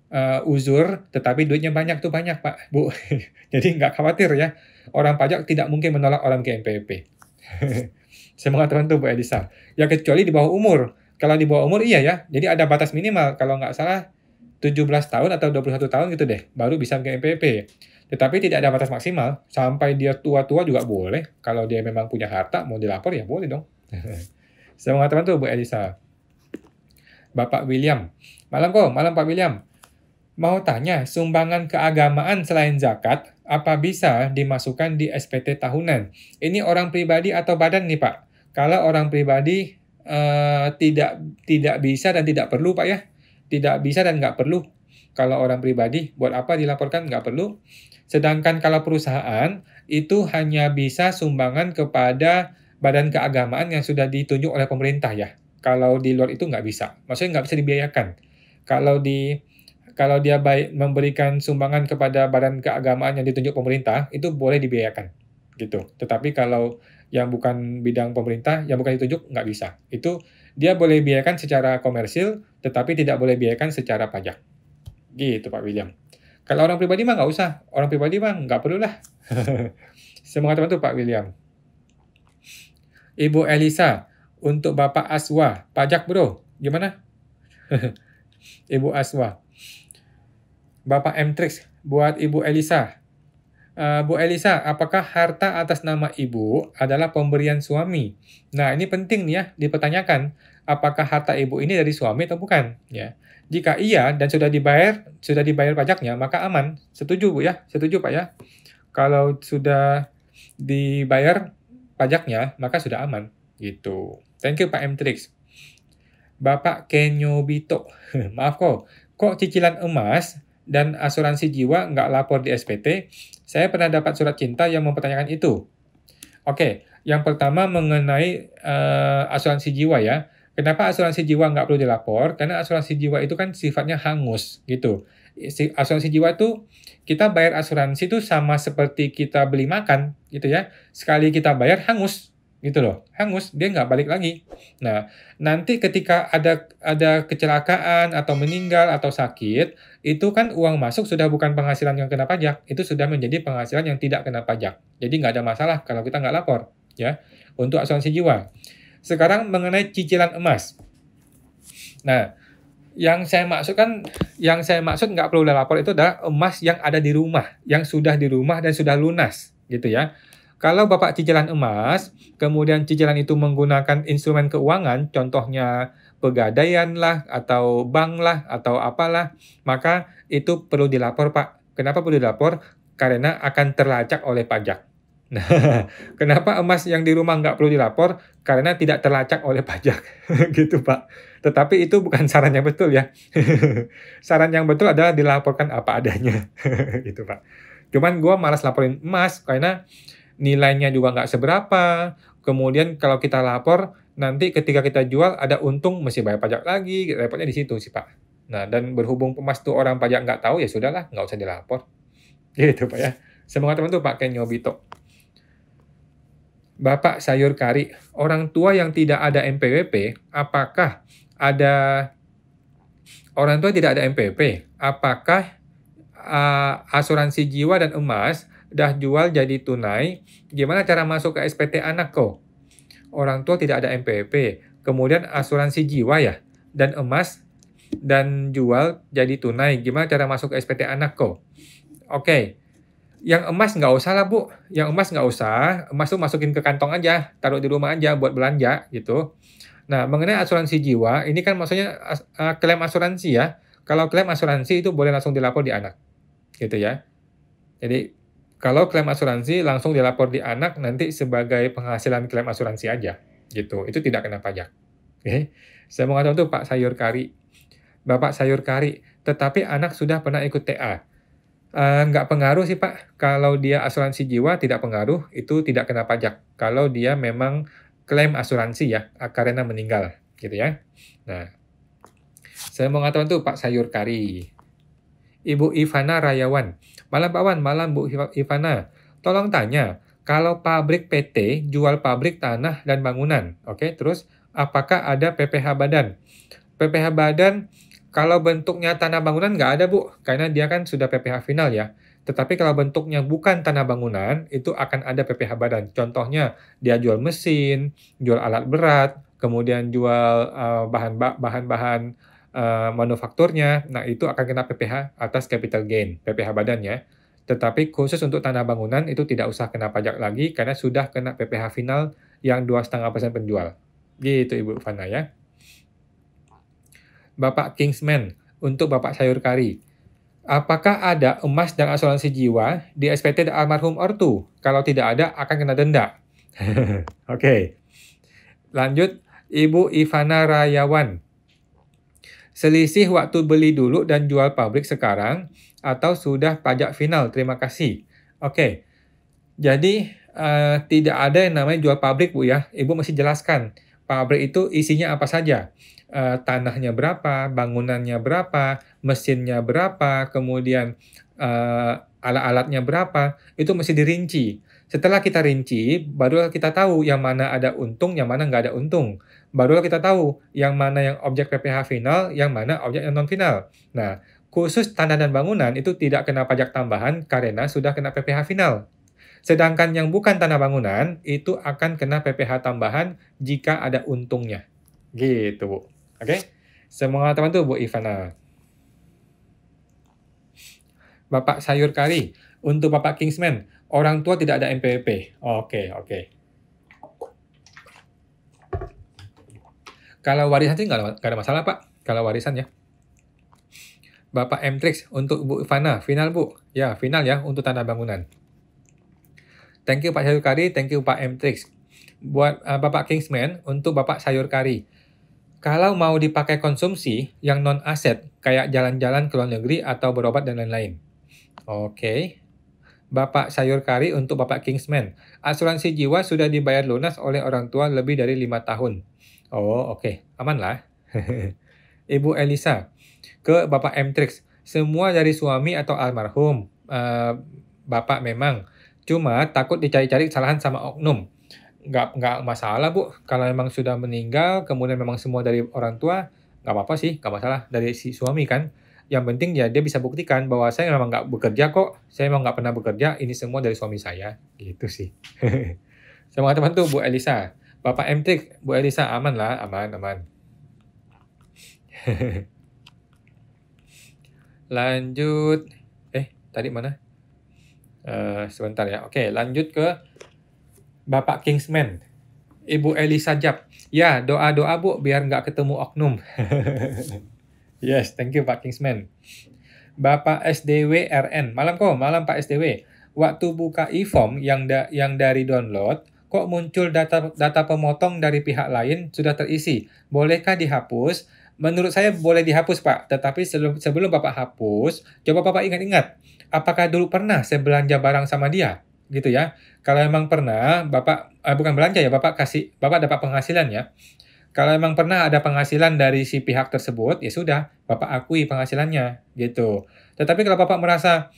uzur, tetapi duitnya banyak tuh banyak, Pak, Bu. Jadi nggak khawatir ya. Orang pajak tidak mungkin menolak orang bikin MPP. Saya mengatakan tuh, Bu Elisa. Ya kecuali di bawah umur. Kalau di bawah umur iya ya. Jadi ada batas minimal. Kalau nggak salah 17 tahun atau 21 tahun gitu deh. Baru bisa bikin MPP. Tetapi tidak ada batas maksimal. Sampai dia tua-tua juga boleh. Kalau dia memang punya harta, mau dilapor ya boleh dong. Saya mengatakan tuh, Bu Elisa. Bapak William. Malam kok, malam Pak William. Mau tanya, sumbangan keagamaan selain zakat, apa bisa dimasukkan di SPT tahunan? Ini orang pribadi atau badan nih Pak? Kalau orang pribadi tidak bisa dan tidak perlu Pak ya. Tidak bisa dan nggak perlu. Kalau orang pribadi, buat apa dilaporkan? Nggak perlu. Sedangkan kalau perusahaan, itu hanya bisa sumbangan kepada badan keagamaan yang sudah ditunjuk oleh pemerintah ya. Kalau di luar itu nggak bisa. Maksudnya nggak bisa dibiayakan. Kalau dia baik memberikan sumbangan kepada badan keagamaan yang ditunjuk pemerintah, itu boleh dibiayakan. Gitu. Tetapi kalau yang bukan bidang pemerintah, yang bukan ditunjuk, nggak bisa. Itu dia boleh biayakan secara komersil, tetapi tidak boleh biayakan secara pajak. Gitu Pak William. Kalau orang pribadi mah nggak usah. Orang pribadi mah nggak perlu lah. Semoga teman tuh Pak William. Ibu Elisa, untuk Bapak Aswa, pajak bro, gimana? Ibu Aswa. Bapak M-Trix, buat Ibu Elisa. Bu Elisa, apakah harta atas nama Ibu adalah pemberian suami? Nah, ini penting nih ya, dipertanyakan. Apakah harta Ibu ini dari suami atau bukan? Ya. Jika iya dan sudah dibayar pajaknya, maka aman. Setuju Bu ya? Setuju Pak ya? Kalau sudah dibayar pajaknya, maka sudah aman. Gitu. Thank you Pak M-Trix. Bapak Kenyobito, maaf kok cicilan emas dan asuransi jiwa nggak lapor di SPT? Saya pernah dapat surat cinta yang mempertanyakan itu. Oke, yang pertama mengenai asuransi jiwa ya. Kenapa asuransi jiwa nggak perlu dilapor? Karena asuransi jiwa itu kan sifatnya hangus gitu. Asuransi jiwa itu kita bayar asuransi itu sama seperti kita beli makan gitu ya. Sekali kita bayar hangus gitu loh, hangus, dia nggak balik lagi. Nah, nanti ketika ada kecelakaan atau meninggal atau sakit, itu kan uang masuk sudah bukan penghasilan yang kena pajak, itu sudah menjadi penghasilan yang tidak kena pajak. Jadi nggak ada masalah kalau kita nggak lapor, ya, untuk asuransi jiwa. Sekarang mengenai cicilan emas. Nah, yang saya maksud nggak perlu lapor itu adalah emas yang ada di rumah, yang sudah di rumah dan sudah lunas, gitu ya. Kalau Bapak cicilan emas, kemudian cicilan itu menggunakan instrumen keuangan, contohnya pegadaian lah, atau bank lah, atau apalah, maka itu perlu dilapor, Pak. Kenapa perlu dilapor? Karena akan terlacak oleh pajak. Nah, kenapa emas yang di rumah nggak perlu dilapor? Karena tidak terlacak oleh pajak. Gitu, Pak. Tetapi itu bukan saran yang betul ya. Saran yang betul adalah dilaporkan apa adanya. Gitu, Pak. Cuman gue malas laporin emas, karena nilainya juga nggak seberapa. Kemudian kalau kita lapor, nanti ketika kita jual ada untung mesti bayar pajak lagi, repotnya di situ sih, Pak. Nah, dan berhubung Mas tuh orang pajak nggak tahu, ya sudahlah, nggak usah dilapor. Gitu, Pak ya. Semoga teman tuh pakai Nyobito. Bapak sayur kari, orang tua yang tidak ada NPWP, apakah ada orang tua tidak ada NPWP, apakah asuransi jiwa dan emas dah jual jadi tunai, gimana cara masuk ke SPT anak kok? Orang tua tidak ada NPWP, kemudian asuransi jiwa ya, dan emas dan jual jadi tunai, gimana cara masuk ke SPT anak kok? Oke, yang emas nggak usah lah Bu, yang emas nggak usah, emas tuh masukin ke kantong aja, taruh di rumah aja buat belanja gitu. Nah, mengenai asuransi jiwa, ini kan maksudnya klaim asuransi ya. Kalau klaim asuransi itu boleh langsung dilapor di anak, gitu ya. Jadi, kalau klaim asuransi langsung dilapor di anak, nanti sebagai penghasilan klaim asuransi aja, gitu. Itu tidak kena pajak. Oke. Saya mau ngatakan tuh Pak sayur kari. Bapak sayur kari, tetapi anak sudah pernah ikut TA. Nggak pengaruh sih Pak. Kalau dia asuransi jiwa tidak pengaruh, itu tidak kena pajak. Kalau dia memang klaim asuransi ya, karena meninggal, gitu ya. Nah, saya mau ngatakan tuh Pak sayur kari. Ibu Ivana Rayawan. Malam Pak Wan, malam Bu Ivana. Tolong tanya, kalau pabrik PT jual pabrik tanah dan bangunan, oke, terus apakah ada PPh badan? PPh badan kalau bentuknya tanah bangunan nggak ada Bu, karena dia kan sudah PPh final ya. Tetapi kalau bentuknya bukan tanah bangunan, itu akan ada PPh badan. Contohnya, dia jual mesin, jual alat berat, kemudian jual bahan-bahan manufakturnya. Nah, itu akan kena PPh atas capital gain, PPh badannya. Tetapi khusus untuk tanah bangunan, itu tidak usah kena pajak lagi, karena sudah kena PPh final yang 2,5% penjual. Gitu Ibu Fana ya. Bapak Kingsman, untuk Bapak sayur kari. Apakah ada emas dan asuransi jiwa di SPT almarhum ortu? Kalau tidak ada, akan kena denda. Oke. Lanjut, Ibu Ivana Rayawan. Selisih waktu beli dulu dan jual pabrik sekarang, atau sudah pajak final? Terima kasih. Oke. Jadi, tidak ada yang namanya jual pabrik, Bu ya. Ibu mesti jelaskan. Pabrik itu isinya apa saja. Tanahnya berapa, bangunannya berapa, mesinnya berapa, kemudian alat-alatnya berapa, itu mesti dirinci. Setelah kita rinci, baru kita tahu yang mana ada untung, yang mana nggak ada untung. Baru kita tahu yang mana yang objek PPh final, yang mana objek yang non-final. Nah, khusus tanah dan bangunan itu tidak kena pajak tambahan karena sudah kena PPh final. Sedangkan yang bukan tanah bangunan, itu akan kena PPh tambahan jika ada untungnya. Gitu, Bu. Oke? Semoga teman tuh Bu Ivana. Bapak sayur kari. Untuk Bapak Kingsman, orang tua tidak ada NPWP. Oke. Kalau warisan sih nggak ada masalah, Pak. Kalau warisan ya. Bapak M-Trix, untuk Bu Ivana. Final, Bu. Ya, final ya untuk tanah bangunan. Thank you Pak sayur kari, thank you Pak M-Trix. Buat Bapak Kingsman, untuk Bapak sayur kari. Kalau mau dipakai konsumsi yang non-aset, kayak jalan-jalan ke luar negeri atau berobat dan lain-lain. Oke. Bapak sayur kari untuk Bapak Kingsman. Asuransi jiwa sudah dibayar lunas oleh orang tua lebih dari 5 tahun. Oh, oke. Aman lah. Ibu Elisa. Ke Bapak M-Trix. Semua dari suami atau almarhum. Bapak memang. Cuma takut dicari-cari kesalahan sama oknum. Nggak masalah Bu, kalau memang sudah meninggal, kemudian memang semua dari orang tua, nggak apa-apa sih, nggak masalah dari si suami kan. Yang penting ya dia bisa buktikan bahwa saya memang nggak bekerja kok, saya memang nggak pernah bekerja, ini semua dari suami saya, gitu sih. Sama teman tuh Bu Elisa, Bapak M-Trix, Bu Elisa aman lah, aman. Lanjut, tadi mana? Sebentar ya, oke lanjut ke Bapak Kingsman, Ibu Elisa Jap. Ya, doa-doa Bu, biar nggak ketemu oknum. Yes, thank you Pak Kingsman. Bapak SDW RN. Malam Pak SDW. Waktu buka e-form yang dari download, kok muncul data pemotong dari pihak lain sudah terisi. Bolehkah dihapus? Menurut saya boleh dihapus Pak, tetapi sebelum Bapak hapus, coba Bapak ingat-ingat. Apakah dulu pernah saya belanja barang sama dia? gitu ya. Kalau emang pernah Bapak bukan belanja ya, Bapak dapat penghasilan ya. Kalau emang pernah ada penghasilan dari si pihak tersebut, ya sudah, Bapak akui penghasilannya, gitu. Tetapi kalau Bapak merasa,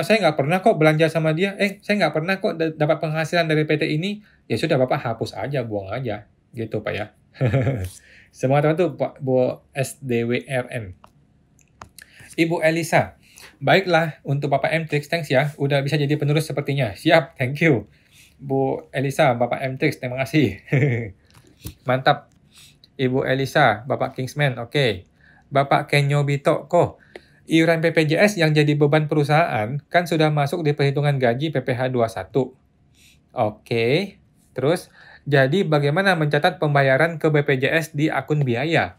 "Saya nggak pernah kok belanja sama dia, saya nggak pernah kok dapat penghasilan dari PT ini," ya sudah Bapak hapus aja, buang aja, gitu Pak ya. Semangat teman tuh Pak Bu SDWRN. Ibu Elisa, baiklah untuk Bapak M-Trix, thanks ya, udah bisa jadi penerus sepertinya. Siap, thank you. Bu Elisa, Bapak M-Trix, terima kasih. Mantap. Ibu Elisa, Bapak Kingsman, oke. Bapak Kenyo Bito, kok iuran BPJS yang jadi beban perusahaan kan sudah masuk di perhitungan gaji PPh 21. Oke. Terus, jadi bagaimana mencatat pembayaran ke BPJS di akun biaya?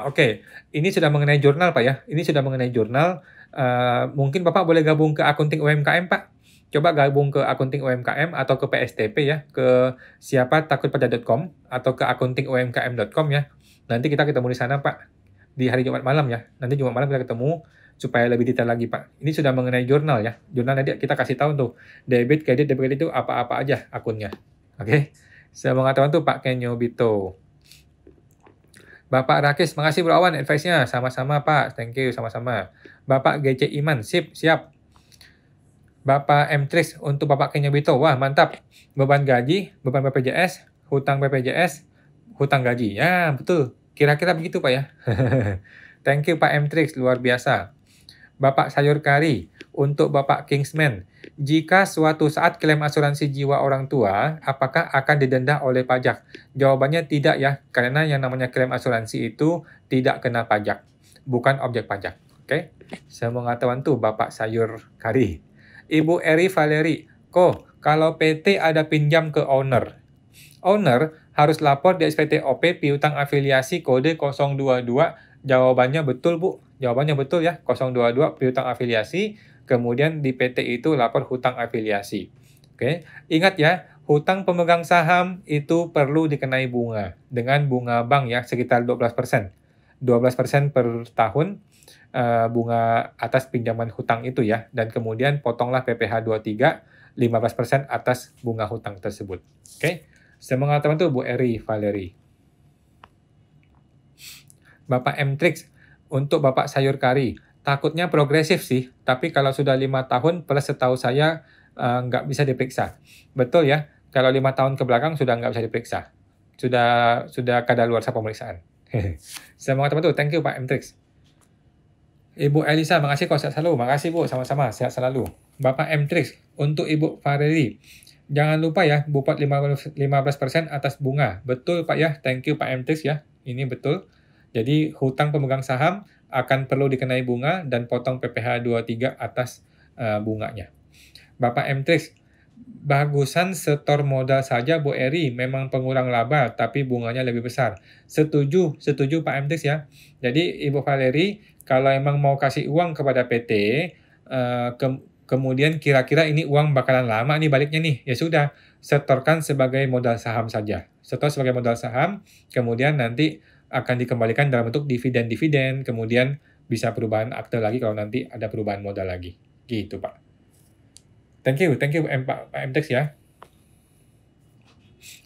Oke, ini sudah mengenai jurnal Pak ya. Ini sudah mengenai jurnal. Mungkin Bapak boleh gabung ke akunting UMKM Pak. Coba gabung ke akunting UMKM atau ke PSTP ya, ke siapa takutpajak.com atau ke akuntingumkm.com ya. Nanti kita ketemu di sana Pak, di hari Jumat malam ya. Nanti Jumat malam kita ketemu supaya lebih detail lagi Pak. Ini sudah mengenai jurnal ya. Jurnal nanti kita kasih tahu tuh debit kredit itu apa-apa aja akunnya. Oke. Semoga teman tuh Pak Kenyo Bito. Bapak Rakis, makasih Bro Awan advice-nya. Sama-sama Pak, thank you, sama-sama. Bapak GC Iman, siap. Bapak M-Trix untuk Bapak Kenyo Bito, wah mantap. Beban gaji, beban BPJS, hutang BPJS, hutang gaji. Ya, betul. Kira-kira begitu Pak ya. Thank you Pak M-Trix, luar biasa. Bapak Sayur Kari, untuk Bapak Kingsman, jika suatu saat klaim asuransi jiwa orang tua, apakah akan didenda oleh pajak? Jawabannya tidak ya, karena yang namanya klaim asuransi itu tidak kena pajak, bukan objek pajak. Oke, semoga teman tuh Bapak Sayur Kari. Ibu Eri Valeri, kok kalau PT ada pinjam ke owner harus lapor di SPTOP piutang afiliasi kode 022. Jawabannya betul Bu, jawabannya betul ya, 022 piutang afiliasi, kemudian di PT itu lapor hutang afiliasi. Oke, ingat ya, hutang pemegang saham itu perlu dikenai bunga, dengan bunga bank ya, sekitar 12%. 12% per tahun bunga atas pinjaman hutang itu ya, dan kemudian potonglah PPh 23, 15% atas bunga hutang tersebut. Oke, semoga teman tuh Bu Eri Valeri. Bapak M-Trix, untuk Bapak Sayur Kari, takutnya progresif sih, tapi kalau sudah 5 tahun plus setahu saya nggak bisa diperiksa. Betul ya, kalau 5 tahun ke belakang sudah nggak bisa diperiksa. Sudah kadaluarsa pemeriksaan. Semangat teman-teman, thank you Pak M-Trix. Ibu Elisa, makasih kok, sehat selalu. Makasih Bu, sama-sama, sehat selalu. Bapak M-Trix, untuk Ibu Fareli, jangan lupa ya, Bupat 15% atas bunga. Betul Pak ya, thank you Pak M-Trix ya, ini betul. Jadi hutang pemegang saham akan perlu dikenai bunga dan potong PPh 23 atas bunganya. Bapak M-Trix, bagusan setor modal saja Bu Eri, memang pengurang laba tapi bunganya lebih besar. Setuju Pak M-Trix ya. Jadi Ibu Valeri, kalau emang mau kasih uang kepada PT, kemudian kira-kira ini uang bakalan lama nih baliknya nih, ya sudah, setorkan sebagai modal saham saja. Setor sebagai modal saham, kemudian nanti akan dikembalikan dalam bentuk dividen-dividen, kemudian bisa perubahan akte lagi kalau nanti ada perubahan modal lagi. Gitu, Pak. Thank you Pak M-Trix ya.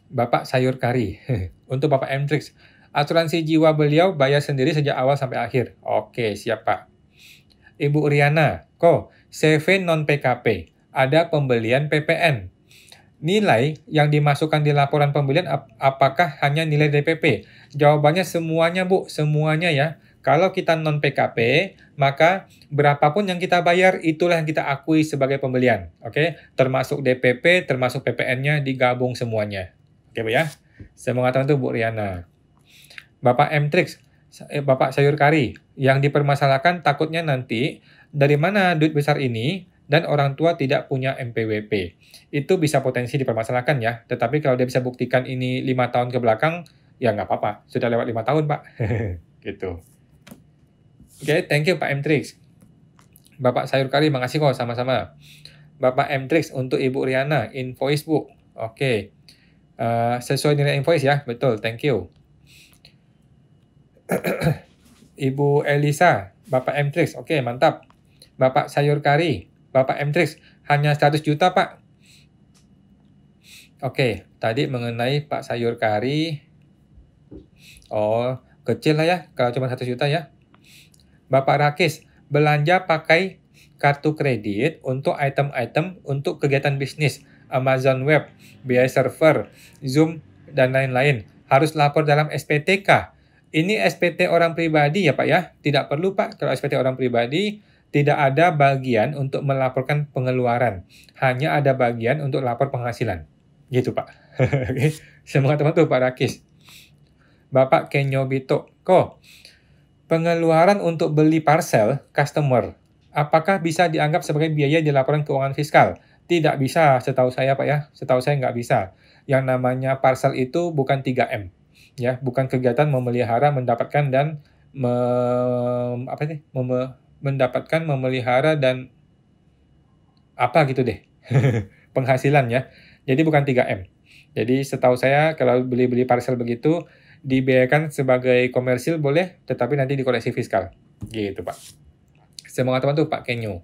Bapak Sayur Kari. Untuk Bapak M-Trix, asuransi jiwa beliau bayar sendiri sejak awal sampai akhir. Oke, siap Pak. Ibu Riana, kok CV non-PKP, ada pembelian PPN. Nilai yang dimasukkan di laporan pembelian apakah hanya nilai DPP? Jawabannya semuanya Bu, semuanya ya. Kalau kita non-PKP, maka berapapun yang kita bayar, itulah yang kita akui sebagai pembelian. Oke, termasuk DPP, termasuk PPN-nya, digabung semuanya. Oke Bu ya. Semoga teman-teman Bu Riana. Bapak M-Trix, Bapak Sayur Kari, yang dipermasalahkan takutnya nanti, dari mana duit besar ini, dan orang tua tidak punya MPWP. Itu bisa potensi dipermasalahkan ya. Tetapi kalau dia bisa buktikan ini 5 tahun ke belakang, ya nggak apa-apa. Sudah lewat 5 tahun, Pak. Gitu. Oke, thank you Pak M-Trix. Bapak Sayur Kari, makasih kok, sama-sama. Bapak M-Trix, untuk Ibu Riana, invoice Bu. Oke. Sesuai nilai invoice ya, betul, thank you. Ibu Elisa, Bapak M-Trix, oke, mantap. Bapak Sayur Kari, Bapak Mtrix, hanya 100 juta, Pak. Oke, tadi mengenai Pak Sayur Kari. Oh, kecil lah ya, kalau cuma 100 juta ya. Bapak Rakis, belanja pakai kartu kredit untuk item-item untuk kegiatan bisnis, Amazon Web, biaya server, Zoom, dan lain-lain. Harus lapor dalam SPTK. Ini SPT orang pribadi ya Pak ya? Tidak perlu Pak, kalau SPT orang pribadi tidak ada bagian untuk melaporkan pengeluaran. Hanya ada bagian untuk lapor penghasilan. Gitu Pak. Oke, semangat teman tuh Pak Rakis. Bapak Kenyobito, pengeluaran untuk beli parcel customer, apakah bisa dianggap sebagai biaya di laporan keuangan fiskal? Tidak bisa, setahu saya Pak ya. Setahu saya nggak bisa. Yang namanya parcel itu bukan 3M. Ya, bukan kegiatan memelihara, mendapatkan, dan mendapatkan, memelihara, dan apa gitu deh. Penghasilan ya. Jadi bukan 3M. Jadi setahu saya kalau beli-beli parcel begitu, dibiayakan sebagai komersil boleh, tetapi nanti dikoreksi fiskal. Gitu, Pak. Semangat teman tuh Pak Kenyo.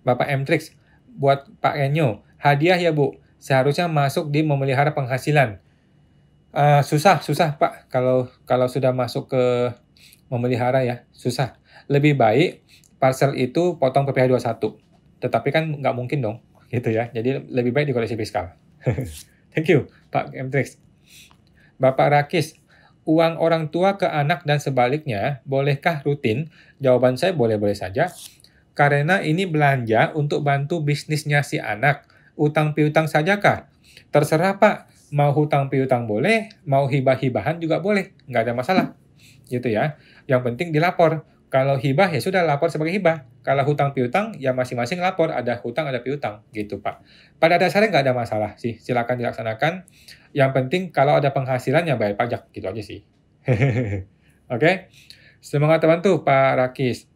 Bapak Mtrix, buat Pak Kenyo, hadiah ya Bu, seharusnya masuk di memelihara penghasilan. Susah Pak, kalau sudah masuk ke memelihara ya, susah. Lebih baik parcel itu potong PPh 21. Tetapi kan nggak mungkin dong, gitu ya. Jadi lebih baik dikoreksi fiskal. Thank you, Pak Mtrix. Bapak Rakis, uang orang tua ke anak dan sebaliknya, bolehkah rutin? Jawaban saya boleh-boleh saja. Karena ini belanja untuk bantu bisnisnya si anak. Utang piutang sajakah? Terserah Pak, mau hutang piutang boleh, mau hibah-hibahan juga boleh. Nggak ada masalah. Gitu ya. Yang penting dilapor. Kalau hibah ya sudah lapor sebagai hibah. Kalau hutang piutang ya masing-masing lapor, ada hutang ada piutang gitu Pak. Pada dasarnya nggak ada masalah sih, silakan dilaksanakan. Yang penting kalau ada penghasilan ya bayar pajak gitu aja sih. Oke, semangat teman tuh Pak Rakis.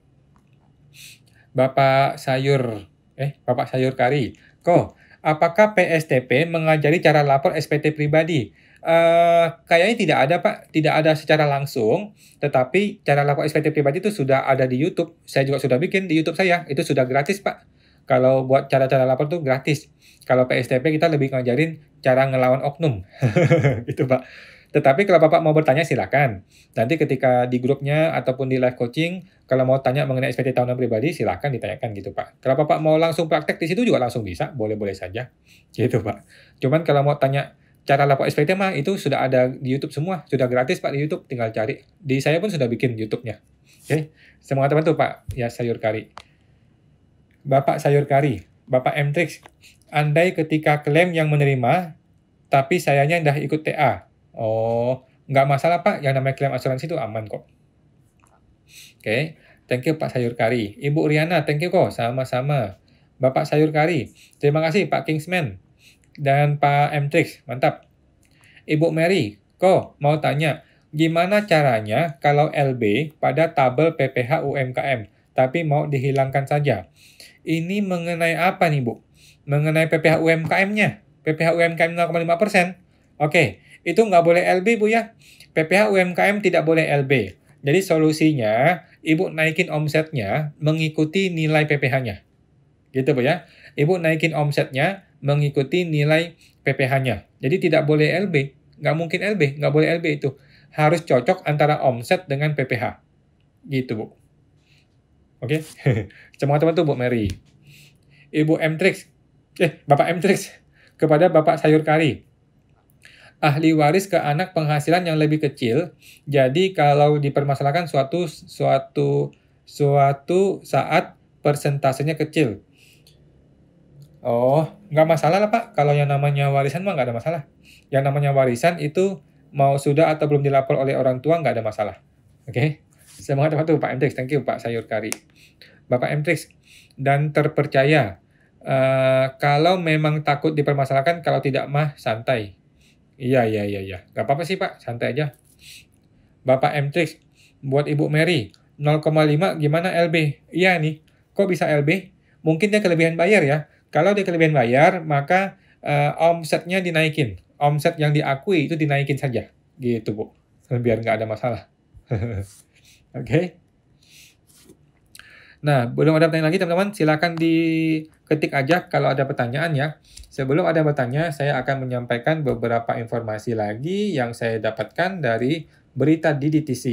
Bapak Sayur Kari. Apakah PSTP mengajari cara lapor SPT pribadi? Kayaknya tidak ada Pak, tidak ada secara langsung, tetapi cara lapor SPT pribadi itu sudah ada di YouTube. Saya juga sudah bikin di YouTube saya, itu sudah gratis Pak. Kalau buat cara-cara lapor itu gratis. Kalau PSTP kita lebih ngajarin cara ngelawan oknum. Gitu Pak. Tetapi kalau Bapak mau bertanya silakan. Nanti ketika di grupnya ataupun di live coaching, kalau mau tanya mengenai SPT tahunan pribadi, silakan ditanyakan gitu Pak. Kalau Bapak mau langsung praktek di situ juga langsung bisa, boleh-boleh saja. Gitu Pak. Cuman kalau mau tanya cara lapor SPT mah itu sudah ada di YouTube semua, sudah gratis Pak di YouTube, tinggal cari. Di saya pun sudah bikin YouTube-nya. Oke, semangat teman tuh Pak ya Sayur Kari. Bapak Sayur Kari, Bapak Mtrix, andai ketika klaim yang menerima, tapi sayanya udah ikut TA. Oh, nggak masalah Pak, yang namanya klaim asuransi itu aman kok. Oke, thank you Pak Sayur Kari. Ibu Riana, thank you kok, sama-sama. Bapak Sayur Kari, terima kasih Pak Kingsman dan Pak Mtrix, mantap. Ibu Mary, mau tanya, gimana caranya kalau LB pada tabel PPh UMKM, tapi mau dihilangkan saja? Ini mengenai apa nih Bu? Mengenai PPh UMKM-nya. PPh UMKM 0,5%. Oke, itu nggak boleh LB Bu ya. PPh UMKM tidak boleh LB. Jadi solusinya, Ibu naikin omsetnya mengikuti nilai PPh-nya. Gitu Bu ya. Ibu naikin omsetnya mengikuti nilai PPh-nya. Jadi tidak boleh LB. Nggak mungkin LB, nggak boleh LB itu. Harus cocok antara omset dengan PPh. Gitu Bu. Oke, semangat teman tuh Bu Mary. Ibu Mtrix, Bapak Mtrix, kepada Bapak Sayur Kari. Ahli waris ke anak penghasilan yang lebih kecil, jadi kalau dipermasalahkan suatu saat persentasenya kecil. Oh, nggak masalah lah Pak, kalau yang namanya warisan mah nggak ada masalah. Yang namanya warisan itu mau sudah atau belum dilapor oleh orang tua nggak ada masalah. Oke, semangat teman tuh Pak Mtrix, thank you Pak Sayur Kari. Bapak Mtrix, dan terpercaya. Kalau memang takut dipermasalahkan, kalau tidak mah santai. Iya. Gak apa-apa sih Pak, santai aja. Bapak Mtrix, buat Ibu Mary, 0,5 gimana LB? Iya nih, kok bisa LB? Mungkin dia kelebihan bayar ya. Kalau dia kelebihan bayar, maka omsetnya dinaikin. Omset yang diakui itu dinaikin saja. Gitu Bu, biar nggak ada masalah. Oke. Nah, belum ada pertanyaan lagi teman-teman, silakan diketik aja kalau ada pertanyaan ya. Sebelum ada bertanya, saya akan menyampaikan beberapa informasi lagi yang saya dapatkan dari berita di DTC.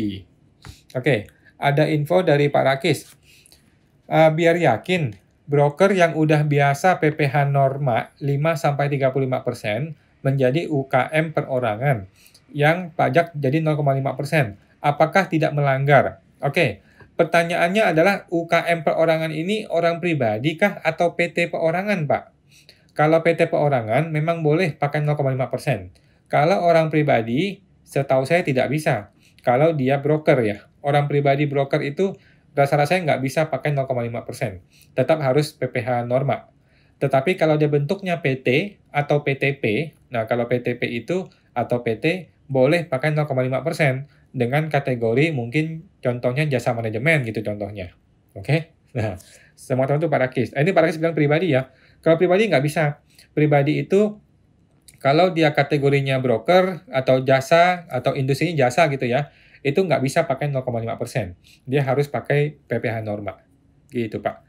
Oke, ada info dari Pak Rakis. Biar yakin, broker yang udah biasa PPh norma 5-35% menjadi UKM perorangan yang pajak jadi 0,5%. Apakah tidak melanggar? Oke, pertanyaannya adalah UKM perorangan ini orang pribadi kah atau PT perorangan, Pak? Kalau PT perorangan memang boleh pakai 0,5%. Kalau orang pribadi, setahu saya tidak bisa. Kalau dia broker ya. Orang pribadi broker itu rasa-rasanya nggak bisa pakai 0,5%. Tetap harus PPh norma. Tetapi kalau dia bentuknya PT atau PTP, nah kalau PTP itu atau PT boleh pakai 0,5% dengan kategori mungkin contohnya jasa manajemen gitu contohnya. Oke? Nah, semua teman itu Pak Rakis. Ini Pak Rakis bilang pribadi ya. Kalau pribadi nggak bisa. Pribadi itu kalau dia kategorinya broker atau jasa atau industrinya jasa gitu ya, itu nggak bisa pakai 0,5%. Dia harus pakai PPh norma. Gitu Pak.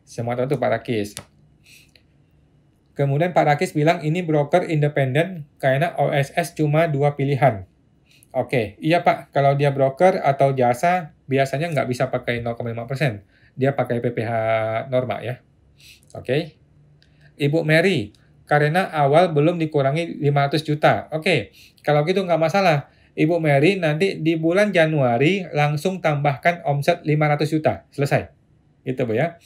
Semua tahu tuh Pak Rakis. Kemudian Pak Rakis bilang ini broker independen karena OSS cuma 2 pilihan. Oke, iya Pak, kalau dia broker atau jasa biasanya nggak bisa pakai 0,5%. Dia pakai PPh norma ya. Oke. Ibu Mary, karena awal belum dikurangi 500 juta. Oke, kalau gitu nggak masalah. Ibu Mary nanti di bulan Januari langsung tambahkan omset 500 juta. Selesai. Gitu Bu ya.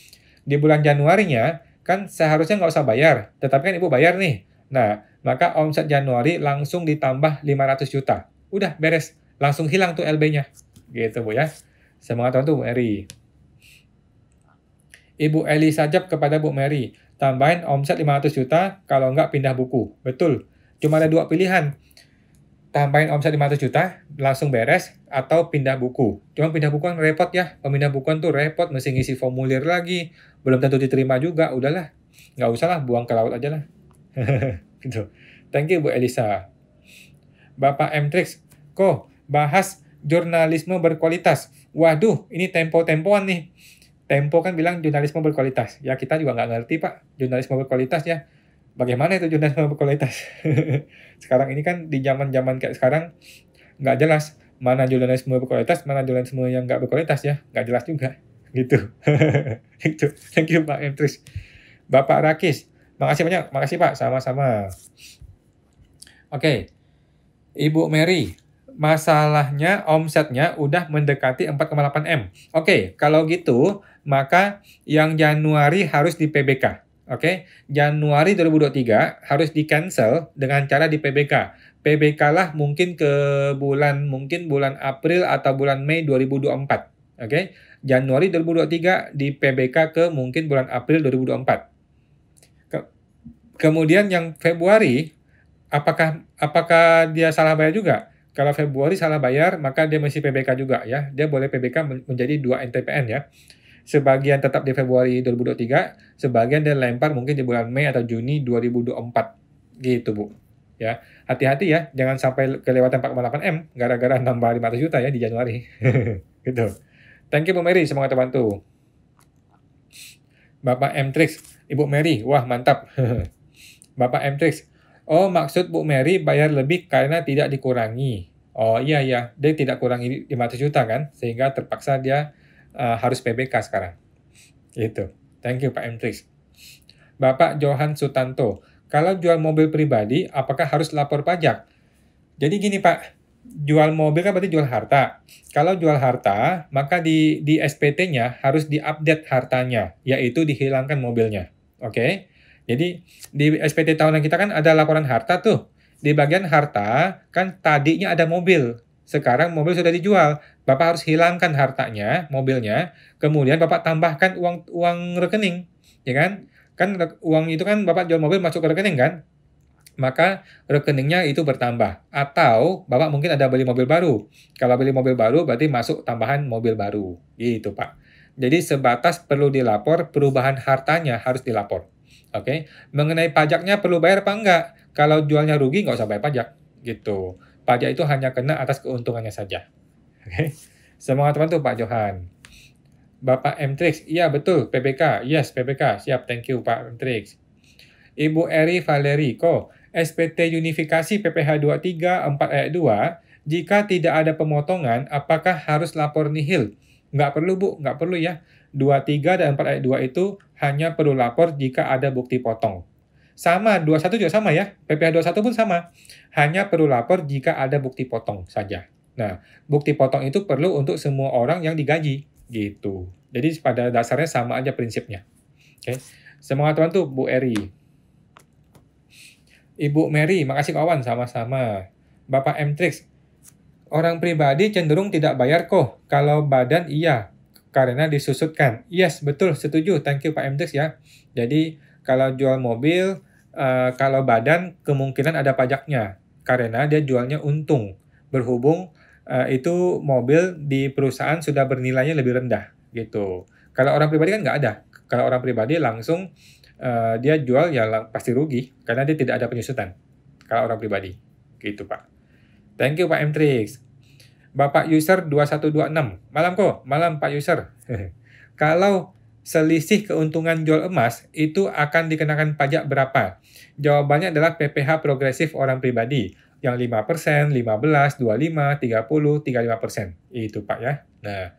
Di bulan Januarinya kan seharusnya nggak usah bayar. Tetapi kan Ibu bayar nih. Nah, maka omset Januari langsung ditambah 500 juta. Udah beres. Langsung hilang tuh LB-nya. Gitu Bu ya. Semangat tahun tuh Bu Mary. Ibu Eli Sajab kepada Bu Mary, tambahin omset 500 juta, kalau nggak pindah buku. Betul, cuma ada 2 pilihan. Tambahin omset 500 juta, langsung beres, atau pindah buku. Cuma pindah buku kan repot ya, pemindah bukuan tuh repot, mesti ngisi formulir lagi, belum tentu diterima juga, udahlah. Nggak usah lah, buang ke laut aja lah. Gitu. Thank you Bu Elisa. Bapak M-Trix, kok bahas jurnalisme berkualitas? Waduh, ini tempo-tempoan nih. Tempo kan bilang jurnalisme berkualitas. Ya kita juga nggak ngerti Pak, jurnalisme berkualitas ya. Bagaimana itu jurnalisme berkualitas? Sekarang ini kan di zaman-zaman kayak sekarang nggak jelas mana jurnalisme berkualitas, mana jurnalisme yang nggak berkualitas ya. Nggak jelas juga. Gitu. Gitu. Thank you Pak Emtris. Bapak Rakis, makasih banyak. Makasih Pak, sama-sama. Oke. Ibu Mary, masalahnya omsetnya udah mendekati 4,8 M. Oke, kalau gitu maka yang Januari harus di PBK. Oke, Januari 2023 harus di cancel dengan cara di PBK. PBK lah mungkin ke mungkin bulan April atau bulan Mei 2024. Oke, Januari 2023 di PBK ke mungkin bulan April 2024. Kemudian yang Februari apakah dia salah bayar juga? Kalau Februari salah bayar, maka dia mesti PBK juga ya. Dia boleh PBK menjadi 2 NTPN ya. Sebagian tetap di Februari 2023, sebagian dia lempar mungkin di bulan Mei atau Juni 2024. Gitu, Bu. Ya, hati-hati ya, jangan sampai kelewatan 4,8 M gara-gara nambah 500 juta ya di Januari. Gitu. Thank you Bu Mary, semoga terbantu. Bapak M-Trix, Ibu Mary, wah mantap. Bapak M-Trix, oh, maksud Bu Mary bayar lebih karena tidak dikurangi. Oh iya, dia tidak kurangi 500 juta kan, sehingga terpaksa dia harus PBK sekarang. Gitu. Thank you Pak M-Trix. Bapak Johan Sutanto, kalau jual mobil pribadi, apakah harus lapor pajak? Jadi gini Pak, jual mobil kan berarti jual harta. Kalau jual harta, maka di SPT-nya harus diupdate hartanya, yaitu dihilangkan mobilnya. Oke? Jadi di SPT tahunan kita kan ada laporan harta tuh. Di bagian harta kan tadinya ada mobil. Sekarang mobil sudah dijual. Bapak harus hilangkan hartanya, mobilnya. Kemudian Bapak tambahkan uang rekening, ya kan? Kan uang itu kan Bapak jual mobil masuk ke rekening kan? Maka rekeningnya itu bertambah. Atau Bapak mungkin ada beli mobil baru. Kalau beli mobil baru berarti masuk tambahan mobil baru. Gitu Pak. Jadi sebatas perlu dilapor, perubahan hartanya harus dilapor. Oke, mengenai pajaknya perlu bayar apa enggak? Kalau jualnya rugi nggak usah bayar pajak, gitu. Pajak itu hanya kena atas keuntungannya saja. Oke, semangat teman tuh Pak Johan. Bapak M-Trix, iya betul, PPK. Yes, PPK. Siap, thank you Pak M-Trix. Ibu Eri Valeriko, SPT Unifikasi PPH 234 ayat 2, jika tidak ada pemotongan, apakah harus lapor nihil? Nggak perlu Bu, nggak perlu ya. 23 dan 4 ayat 2 itu hanya perlu lapor jika ada bukti potong. Sama, 21 juga sama ya. PPH 21 pun sama. Hanya perlu lapor jika ada bukti potong saja. Nah, bukti potong itu perlu untuk semua orang yang digaji. Gitu. Jadi pada dasarnya sama aja prinsipnya. Oke. Semangat bantu Bu Eri. Ibu Mary, makasih kawan, sama-sama. Bapak M-Trix, orang pribadi cenderung tidak bayar kok. Kalau badan iya, karena disusutkan. Yes, betul, setuju. Thank you Pak M-Trix ya. Jadi kalau jual mobil, kalau badan kemungkinan ada pajaknya. Karena dia jualnya untung. Berhubung itu mobil di perusahaan sudah bernilainya lebih rendah. Gitu. Kalau orang pribadi kan nggak ada. Kalau orang pribadi langsung dia jual ya pasti rugi. Karena dia tidak ada penyusutan. Kalau orang pribadi. Gitu Pak. Thank you Pak M-Trix. Bapak user 2126. Malam kok, malam Pak user. Kalau selisih keuntungan jual emas, itu akan dikenakan pajak berapa? Jawabannya adalah PPh progresif orang pribadi. Yang 5%, 15, 25, 30, 35%. Itu Pak ya. Nah,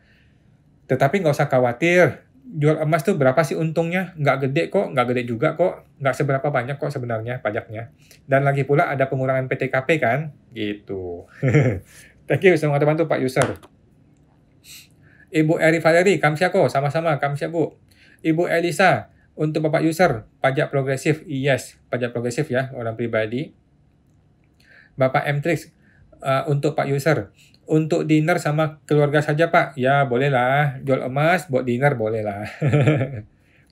tetapi nggak usah khawatir. Jual emas tuh berapa sih untungnya? Nggak gede kok, nggak gede juga kok. Nggak seberapa banyak kok sebenarnya pajaknya. Dan lagi pula ada pengurangan PTKP kan? Gitu. Thank you, semoga bantu Pak user. Ibu Eri Valeri, kamsia kok, sama-sama, kamsia Bu. Ibu Elisa, untuk Bapak user, pajak progresif, yes, pajak progresif ya, orang pribadi. Bapak M-Trix, untuk Pak user, untuk dinner sama keluarga saja Pak, ya boleh lah, jual emas buat dinner boleh lah.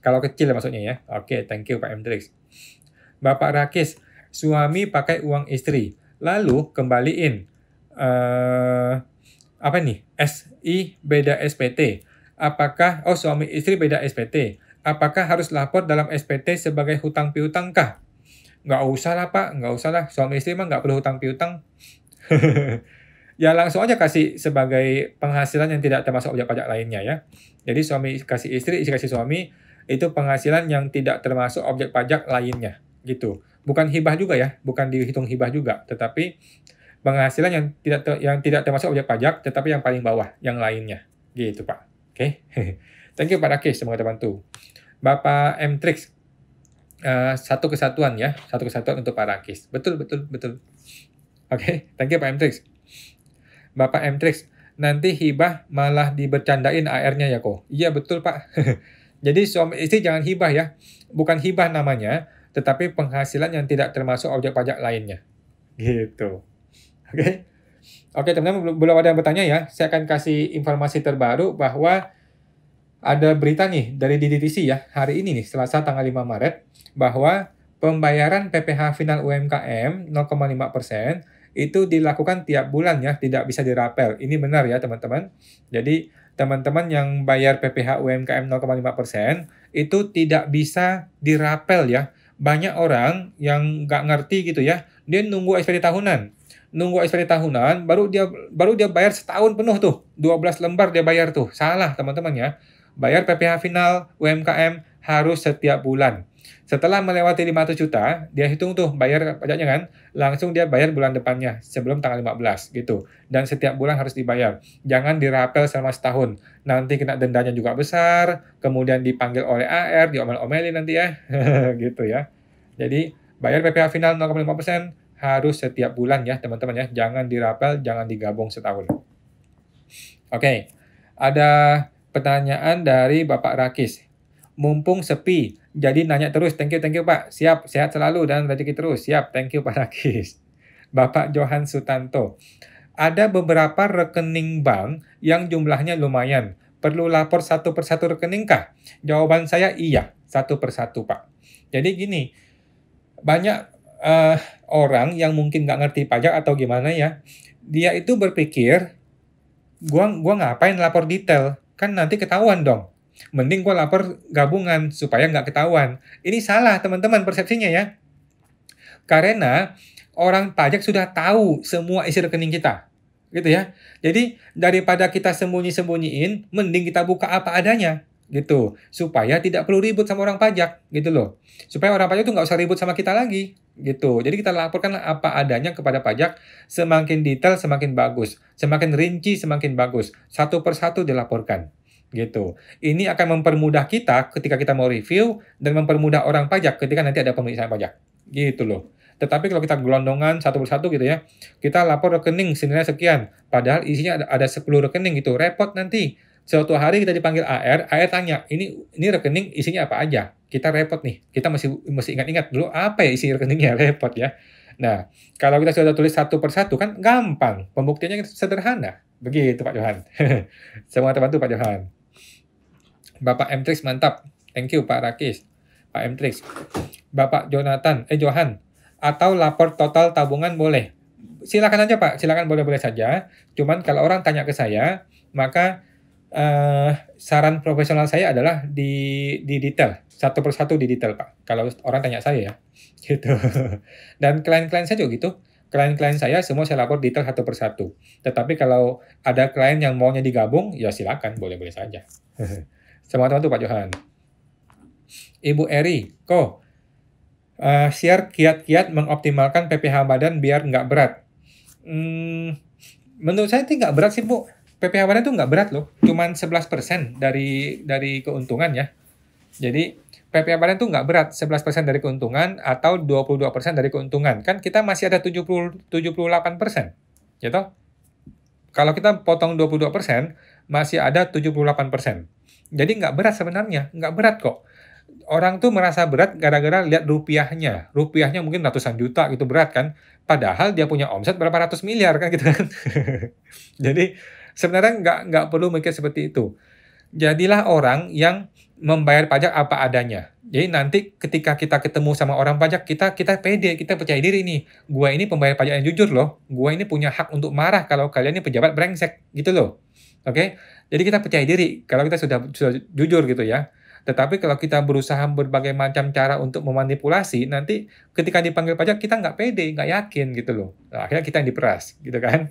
Kalau kecil maksudnya ya. Oke, thank you Pak M-Trix. Bapak Rakis, suami pakai uang istri, lalu kembaliin. Apa nih? SI beda SPT. Apakah, suami istri beda SPT. Apakah harus lapor dalam SPT sebagai hutang piutang kah? Nggak usah lah Pak, nggak usah lah. Suami istri mah nggak perlu hutang piutang. Ya langsung aja kasih sebagai penghasilan yang tidak termasuk objek pajak lainnya ya. Jadi suami kasih istri kasih suami, itu penghasilan yang tidak termasuk objek pajak lainnya. Gitu. Bukan hibah juga ya, bukan dihitung hibah juga. Tetapi penghasilan yang tidak termasuk objek pajak, tetapi yang paling bawah, yang lainnya. Gitu, Pak. Oke. Thank you, Pak Rakis. Semoga terbantu. Bapak M-Trix, satu kesatuan ya. Satu kesatuan untuk Pak Rakis. Betul, betul, betul. Oke. Thank you, Pak M-Trix. Bapak M-Trix, nanti hibah malah dibercandain AR-nya ya kok. Iya, betul, Pak. Jadi suami istri jangan hibah ya. Bukan hibah namanya, tetapi penghasilan yang tidak termasuk objek pajak lainnya. Gitu. Oke. Oke, teman-teman, belum ada yang bertanya ya. Saya akan kasih informasi terbaru bahwa ada berita nih dari DDTC ya, hari ini nih, Selasa tanggal 5 Maret, bahwa pembayaran PPh final UMKM 0,5% itu dilakukan tiap bulan ya, tidak bisa dirapel. Ini benar ya, teman-teman. Jadi, teman-teman yang bayar PPh UMKM 0,5% itu tidak bisa dirapel ya. Banyak orang yang nggak ngerti gitu ya, dia nunggu SPT tahunan. Baru dia bayar setahun penuh tuh. 12 lembar dia bayar tuh. Salah, teman-teman ya. Bayar PPh final UMKM harus setiap bulan. Setelah melewati 500 juta, dia hitung tuh bayar pajaknya kan, langsung dia bayar bulan depannya sebelum tanggal 15 gitu. Dan setiap bulan harus dibayar. Jangan dirapel selama setahun. Nanti kena dendanya juga besar, kemudian dipanggil oleh AR, diomel-omelin nanti ya. Gitu ya. Jadi, bayar PPh final 0,5% harus setiap bulan ya, teman-teman ya. Jangan dirapel, jangan digabung setahun. Oke. Ada pertanyaan dari Bapak Rakis. Mumpung sepi, jadi nanya terus. Thank you Pak. Siap, sehat selalu dan rezeki terus. Siap, thank you Pak Rakis. Bapak Johan Sutanto. Ada beberapa rekening bank yang jumlahnya lumayan. Perlu lapor satu persatu rekening kah? Jawaban saya iya, satu persatu Pak. Jadi gini, banyak orang yang mungkin nggak ngerti pajak atau gimana ya, dia itu berpikir, gua ngapain lapor detail? Kan nanti ketahuan dong. Mending gua lapor gabungan supaya nggak ketahuan. Ini salah teman-teman persepsinya ya. Karena orang pajak sudah tahu semua isi rekening kita. gitu ya. Jadi daripada kita sembunyi-sembunyiin, mending kita buka apa adanya gitu, supaya tidak perlu ribut sama orang pajak gitu loh. Supaya orang pajak tuh nggak usah ribut sama kita lagi gitu. Jadi kita laporkan apa adanya kepada pajak, semakin detail semakin bagus, semakin rinci semakin bagus, satu persatu dilaporkan gitu. Ini akan mempermudah kita ketika kita mau review dan mempermudah orang pajak ketika nanti ada pemeriksaan pajak gitu loh. Tetapi kalau kita gelondongan satu persatu gitu ya, kita lapor rekening senilai sekian, padahal isinya ada 10 rekening gitu, repot nanti. Suatu hari kita dipanggil AR tanya, ini rekening isinya apa aja? Kita repot nih, kita mesti ingat-ingat dulu apa ya isi rekeningnya, repot ya. Nah, kalau kita sudah tulis satu persatu kan gampang, pembuktiannya sederhana. Begitu Pak Johan. Semoga terbantu Pak Johan. Bapak Mtrix mantap. Thank you Pak Rakis. Pak Mtrix. Bapak Johan. Atau lapor total tabungan boleh. Silakan aja Pak, silakan boleh-boleh saja. Cuman kalau orang tanya ke saya, maka saran profesional saya adalah di detail, satu persatu di detail Pak. Kalau orang tanya saya ya, gitu. Dan klien-klien saya juga gitu. Klien-klien saya semua saya lapor detail satu persatu. Tetapi kalau ada klien yang maunya digabung, ya silakan, boleh-boleh saja. Semoga teman-teman Pak Johan. Ibu Eri, share kiat-kiat mengoptimalkan PPh badan biar nggak berat. Menurut saya itu nggak berat sih Bu. PPh badan itu nggak berat loh, cuman 11% dari keuntungan ya. Jadi PPh badan itu nggak berat, 11% dari keuntungan atau 22% dari keuntungan. Kan kita masih ada 78%, gitu. Kalau kita potong 22%, masih ada 78%. Jadi nggak berat sebenarnya, nggak berat kok. Orang tuh merasa berat gara-gara lihat rupiahnya. Rupiahnya mungkin ratusan juta gitu berat kan. Padahal dia punya omset berapa ratus miliar kan gitu kan. Jadi sebenarnya nggak perlu mikir seperti itu. Jadilah orang yang membayar pajak apa adanya. Jadi nanti ketika kita ketemu sama orang pajak, kita pede, kita percaya diri nih. Gua ini pembayar pajak yang jujur loh. Gua ini punya hak untuk marah kalau kalian ini pejabat brengsek gitu loh. Oke? Jadi kita percaya diri kalau kita sudah jujur gitu ya. Tetapi kalau kita berusaha berbagai macam cara untuk memanipulasi, nanti ketika dipanggil pajak kita nggak pede, nggak yakin gitu loh. Nah, akhirnya kita yang diperas, gitu kan?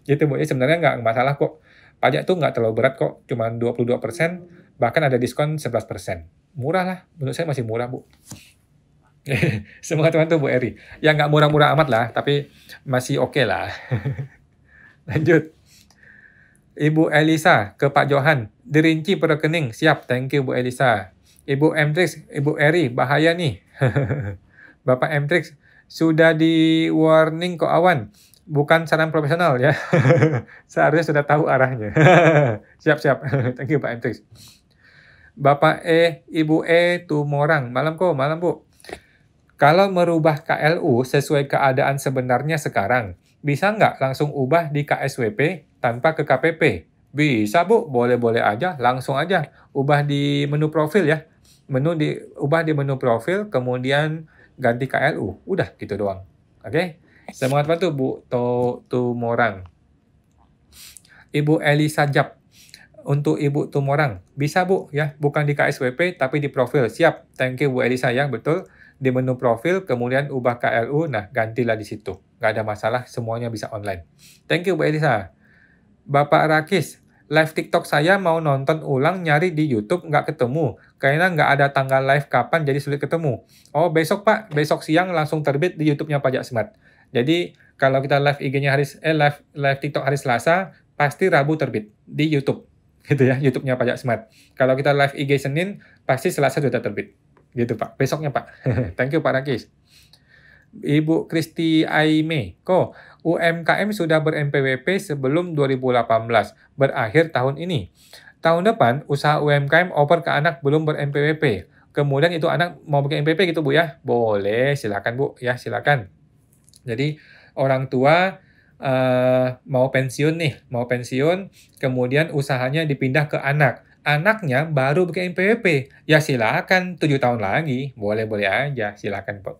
Gitu Bu, ya sebenarnya nggak masalah kok. Pajak tuh nggak terlalu berat kok, cuma 22%, bahkan ada diskon 11%. Murah lah, menurut saya masih murah Bu. Semoga teman-teman Bu Eri. Ya nggak murah-murah amat lah, tapi masih oke lah. Lanjut. Ibu Elisa ke Pak Johan, dirinci per rekening, siap, thank you Bu Elisa. Ibu Mtrix, Ibu Eri, bahaya nih. Bapak Mtrix, sudah di warning kok awan, bukan saran profesional ya. Seharusnya sudah tahu arahnya. Siap, thank you Pak Mtrix. Bapak Ibu Tumorang, malam Bu. Kalau merubah KLU sesuai keadaan sebenarnya sekarang, bisa nggak langsung ubah di KSWP tanpa ke KPP? Bisa Bu, boleh-boleh aja, langsung aja. Ubah di menu profil ya. Ubah di menu profil, kemudian ganti KLU. Udah gitu doang. Oke? Semangat bantu Bu Tumorang. Ibu Elisa Jap. Untuk Ibu Tumorang, bisa Bu ya, bukan di KSWP tapi di profil. Siap, thank you Bu Elisa ya, betul. Di menu profil, kemudian ubah KLU, nah gantilah di situ. Nggak ada masalah, semuanya bisa online. Thank you Bu Elisa. Bapak Rakis, live TikTok saya mau nonton ulang nyari di YouTube nggak ketemu. Kayaknya nggak ada tanggal live kapan jadi sulit ketemu. Oh besok Pak, besok siang langsung terbit di YouTube-nya Pajak Smart. Jadi kalau kita live IG-nya live TikTok hari Selasa, pasti Rabu terbit di YouTube. Gitu ya, YouTube-nya Pajak Smart. Kalau kita live IG Senin, pasti Selasa sudah terbit. Gitu Pak, besoknya Pak. Thank you Pak Rakis. Ibu Kristi Aime, UMKM sudah ber-NPWP sebelum 2018, berakhir tahun ini. Tahun depan, usaha UMKM oper ke anak belum ber-NPWP. Kemudian itu anak mau bikin NPWP gitu Bu ya? Boleh, silakan Bu, ya silakan. Jadi orang tua mau pensiun, kemudian usahanya dipindah ke anak. Anaknya baru bikin NPWP, ya silakan 7 tahun lagi, boleh-boleh aja, silakan Bu.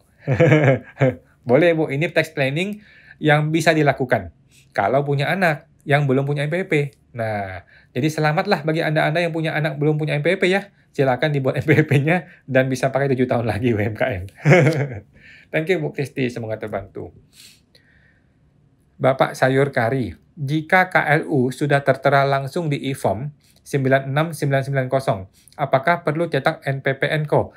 Boleh Bu, ini tax planning yang bisa dilakukan kalau punya anak yang belum punya NPWP. Nah, jadi selamatlah bagi Anda-Anda yang punya anak belum punya NPWP ya, silakan dibuat NPWP-nya dan bisa pakai 7 tahun lagi UMKM. Thank you Bu Kristi, semoga terbantu. Bapak Sayur Kari, jika KLU sudah tertera langsung di e-form 96990, apakah perlu cetak NPPN Ko?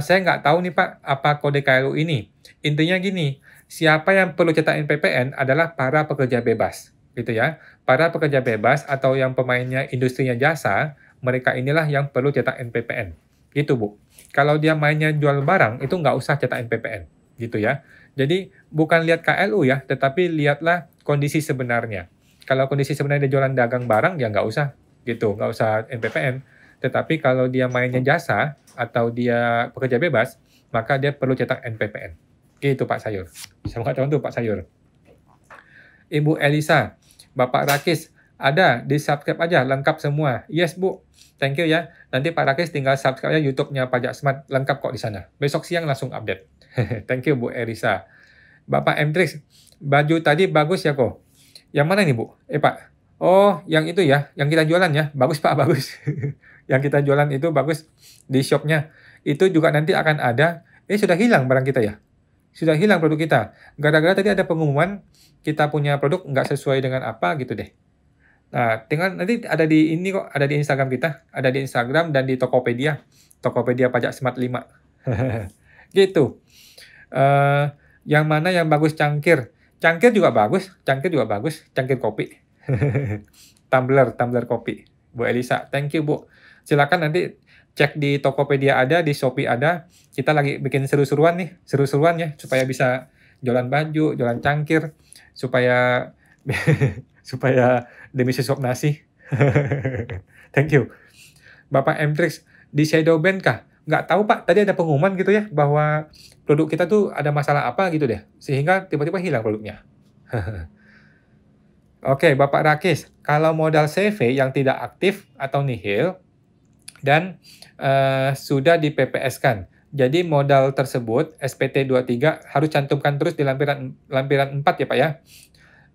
Saya nggak tahu nih Pak, apa kode KLU ini. Intinya gini, siapa yang perlu cetak NPPN adalah para pekerja bebas, gitu ya. Para pekerja bebas atau yang pemainnya industrinya jasa, mereka inilah yang perlu cetak NPPN. Gitu Bu. Kalau dia mainnya jual barang, itu nggak usah cetak NPPN, gitu ya. Jadi bukan lihat KLU ya, tetapi lihatlah kondisi sebenarnya. Kalau kondisi sebenarnya dia jualan dagang barang, ya nggak usah gitu, nggak usah NPPN. Tetapi kalau dia mainnya jasa atau dia pekerja bebas, maka dia perlu cetak NPPN. Gitu Pak Sayur. Semoga tahu tuh Pak Sayur. Ibu Elisa, Bapak Rakis, ada di subscribe aja, lengkap semua. Yes Bu, thank you ya. Nanti Pak Rakis tinggal subscribe aja YouTube-nya Pajak Smart, lengkap kok di sana. Besok siang langsung update. Thank you Bu Elisa. Bapak Mtrix, baju tadi bagus ya kok. Yang mana nih Bu? Pak. Oh, yang itu ya, yang kita jualan ya. Bagus Pak, bagus. Yang kita jualan itu bagus di shopnya. Itu juga nanti akan ada. Sudah hilang barang kita ya. Sudah hilang produk kita. Gara-gara tadi ada pengumuman kita punya produk nggak sesuai dengan apa gitu deh. Nah, tinggal nanti ada di ini kok, ada di Instagram kita, ada di Instagram dan di Tokopedia. Tokopedia Pajak Smart 5. Gitu. Yang mana yang bagus cangkir? Cangkir juga bagus, cangkir kopi. Tumbler kopi. Bu Elisa, thank you Bu. Silakan nanti cek di Tokopedia ada, di Shopee ada. Kita lagi bikin seru-seruan nih, seru-seruan ya, supaya bisa jualan baju, jualan cangkir, supaya supaya demi sesuap nasi. Thank you. Bapak Mtrix, di shadow ban kah? Nggak tahu Pak, tadi ada pengumuman gitu ya, bahwa produk kita tuh ada masalah apa gitu deh, sehingga tiba-tiba hilang produknya. Oke, Bapak Rakis, kalau modal CV yang tidak aktif atau nihil, dan sudah di PPS-kan, jadi modal tersebut, SPT 23, harus cantumkan terus di lampiran 4 ya Pak ya.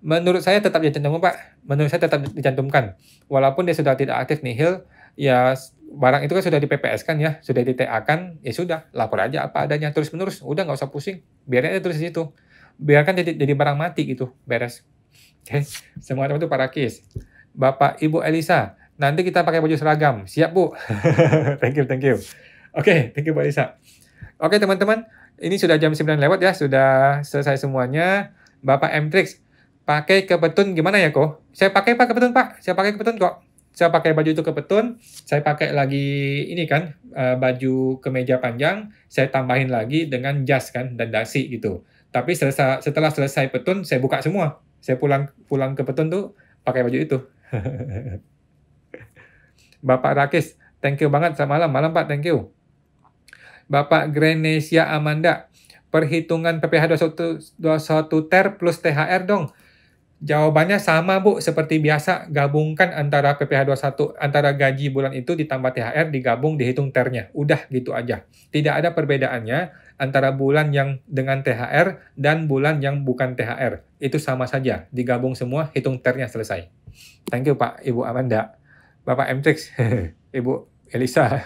Menurut saya tetap dicantumkan Pak, menurut saya tetap dicantumkan. Walaupun dia sudah tidak aktif nihil, ya barang itu kan sudah di PPS kan ya, sudah di TA kan, ya sudah, lapor aja apa adanya terus-menerus, udah nggak usah pusing, biarin aja terus di situ. Biarkan jadi barang mati gitu, beres. Oke, semua teman itu Pak Rakis. Bapak Ibu Elisa, nanti kita pakai baju seragam, siap Bu? Thank you. Oke, thank you Bu Elisa. Oke teman-teman, ini sudah jam 9 lewat ya, sudah selesai semuanya. Bapak Mtrix, pakai kepetun gimana ya kok? Saya pakai Pak kepetun Pak, saya pakai kepetun kok. Saya pakai baju itu kepetun, saya pakai lagi ini kan, baju kemeja panjang, saya tambahin lagi dengan jas kan, dan dasi gitu. Tapi setelah selesai petun, saya buka semua. Saya pulang ke petun tuh pakai baju itu. Bapak Rakis, thank you banget, selamat malam Pak, thank you. Bapak Grenesia Amanda, perhitungan PPh 21 TER plus THR dong. Jawabannya sama Bu, seperti biasa, gabungkan antara PPh 21, antara gaji bulan itu ditambah THR, digabung, dihitung TER-nya. Udah gitu aja. Tidak ada perbedaannya antara bulan yang dengan THR dan bulan yang bukan THR. Itu sama saja, digabung semua, hitung TER-nya selesai. Thank you Pak, Ibu Amanda. Bapak Mtrix, Ibu Elisa.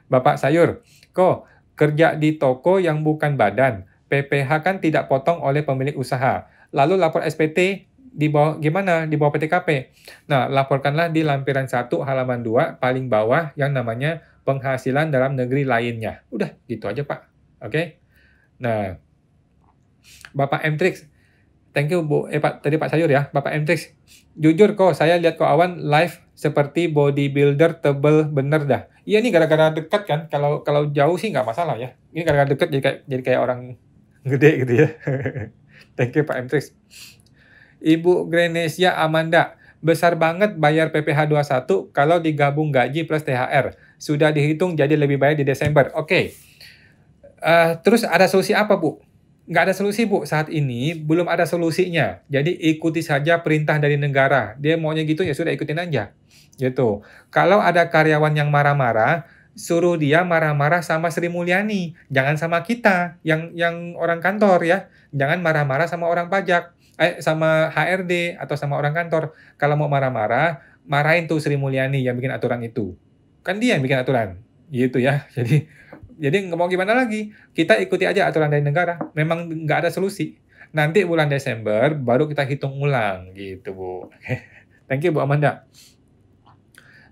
Bapak Sayur, kok kerja di toko yang bukan badan, PPh kan tidak potong oleh pemilik usaha. Lalu lapor SPT di bawah gimana? Di bawah PTKP. Nah, laporkanlah di lampiran 1 halaman 2 paling bawah yang namanya penghasilan dalam negeri lainnya. Udah, gitu aja Pak. Oke. Nah, Bapak Mtrix, thank you Bu. Pak, tadi Pak Sayur ya, Bapak Mtrix. Jujur kok, saya lihat kok awan live seperti bodybuilder tebel bener dah. Iya nih gara-gara dekat kan. Kalau jauh sih nggak masalah ya. Ini gara-gara dekat jadi kayak orang gede gitu ya. Thank you Pak Mtrix. Ibu Grenesia Amanda, besar banget bayar PPh 21 kalau digabung gaji plus THR. Sudah dihitung jadi lebih baik di Desember. Oke. Terus ada solusi apa Bu? Nggak ada solusi Bu, saat ini belum ada solusinya. Jadi ikuti saja perintah dari negara. Dia maunya gitu ya sudah ikutin aja. Gitu. Kalau ada karyawan yang marah-marah, suruh dia marah-marah sama Sri Mulyani. Jangan sama kita yang orang kantor ya. Jangan marah-marah sama orang pajak. Sama HRD atau sama orang kantor. Kalau mau marah-marah, marahin tuh Sri Mulyani yang bikin aturan itu. Kan dia yang bikin aturan. Gitu ya. Jadi nggak mau gimana lagi. Kita ikuti aja aturan dari negara. Memang nggak ada solusi. Nanti bulan Desember baru kita hitung ulang gitu, Bu. Thank you Bu Amanda.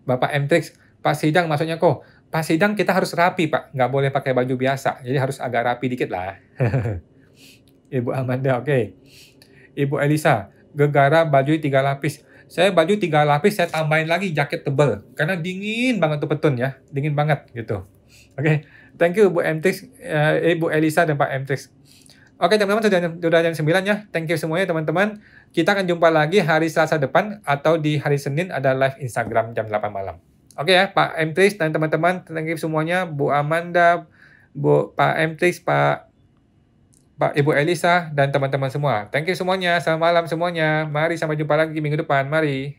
Bapak Mtrix, Pak Sidang maksudnya kok. Pak Sidang kita harus rapi, Pak. Nggak boleh pakai baju biasa. Jadi harus agak rapi dikit lah. Ibu Amanda, oke. Ibu Elisa, Gegara baju 3 lapis. Saya baju 3 lapis, saya tambahin lagi jaket tebal. Karena dingin banget tuh petun ya. Dingin banget gitu. Oke. Thank you Bu Mtrix, Ibu Elisa dan Pak Mtrix. Oke teman-teman, sudah jam 9 ya. Thank you semuanya teman-teman. Kita akan jumpa lagi hari Selasa depan atau di hari Senin ada live Instagram jam 8 malam. Oke ya, Pak Mtrix dan teman-teman, thank you semuanya. Bu Amanda, Pak Mtrix, Ibu Elisa, dan teman-teman semua. Thank you semuanya. Selamat malam semuanya. Mari sampai jumpa lagi minggu depan. Mari.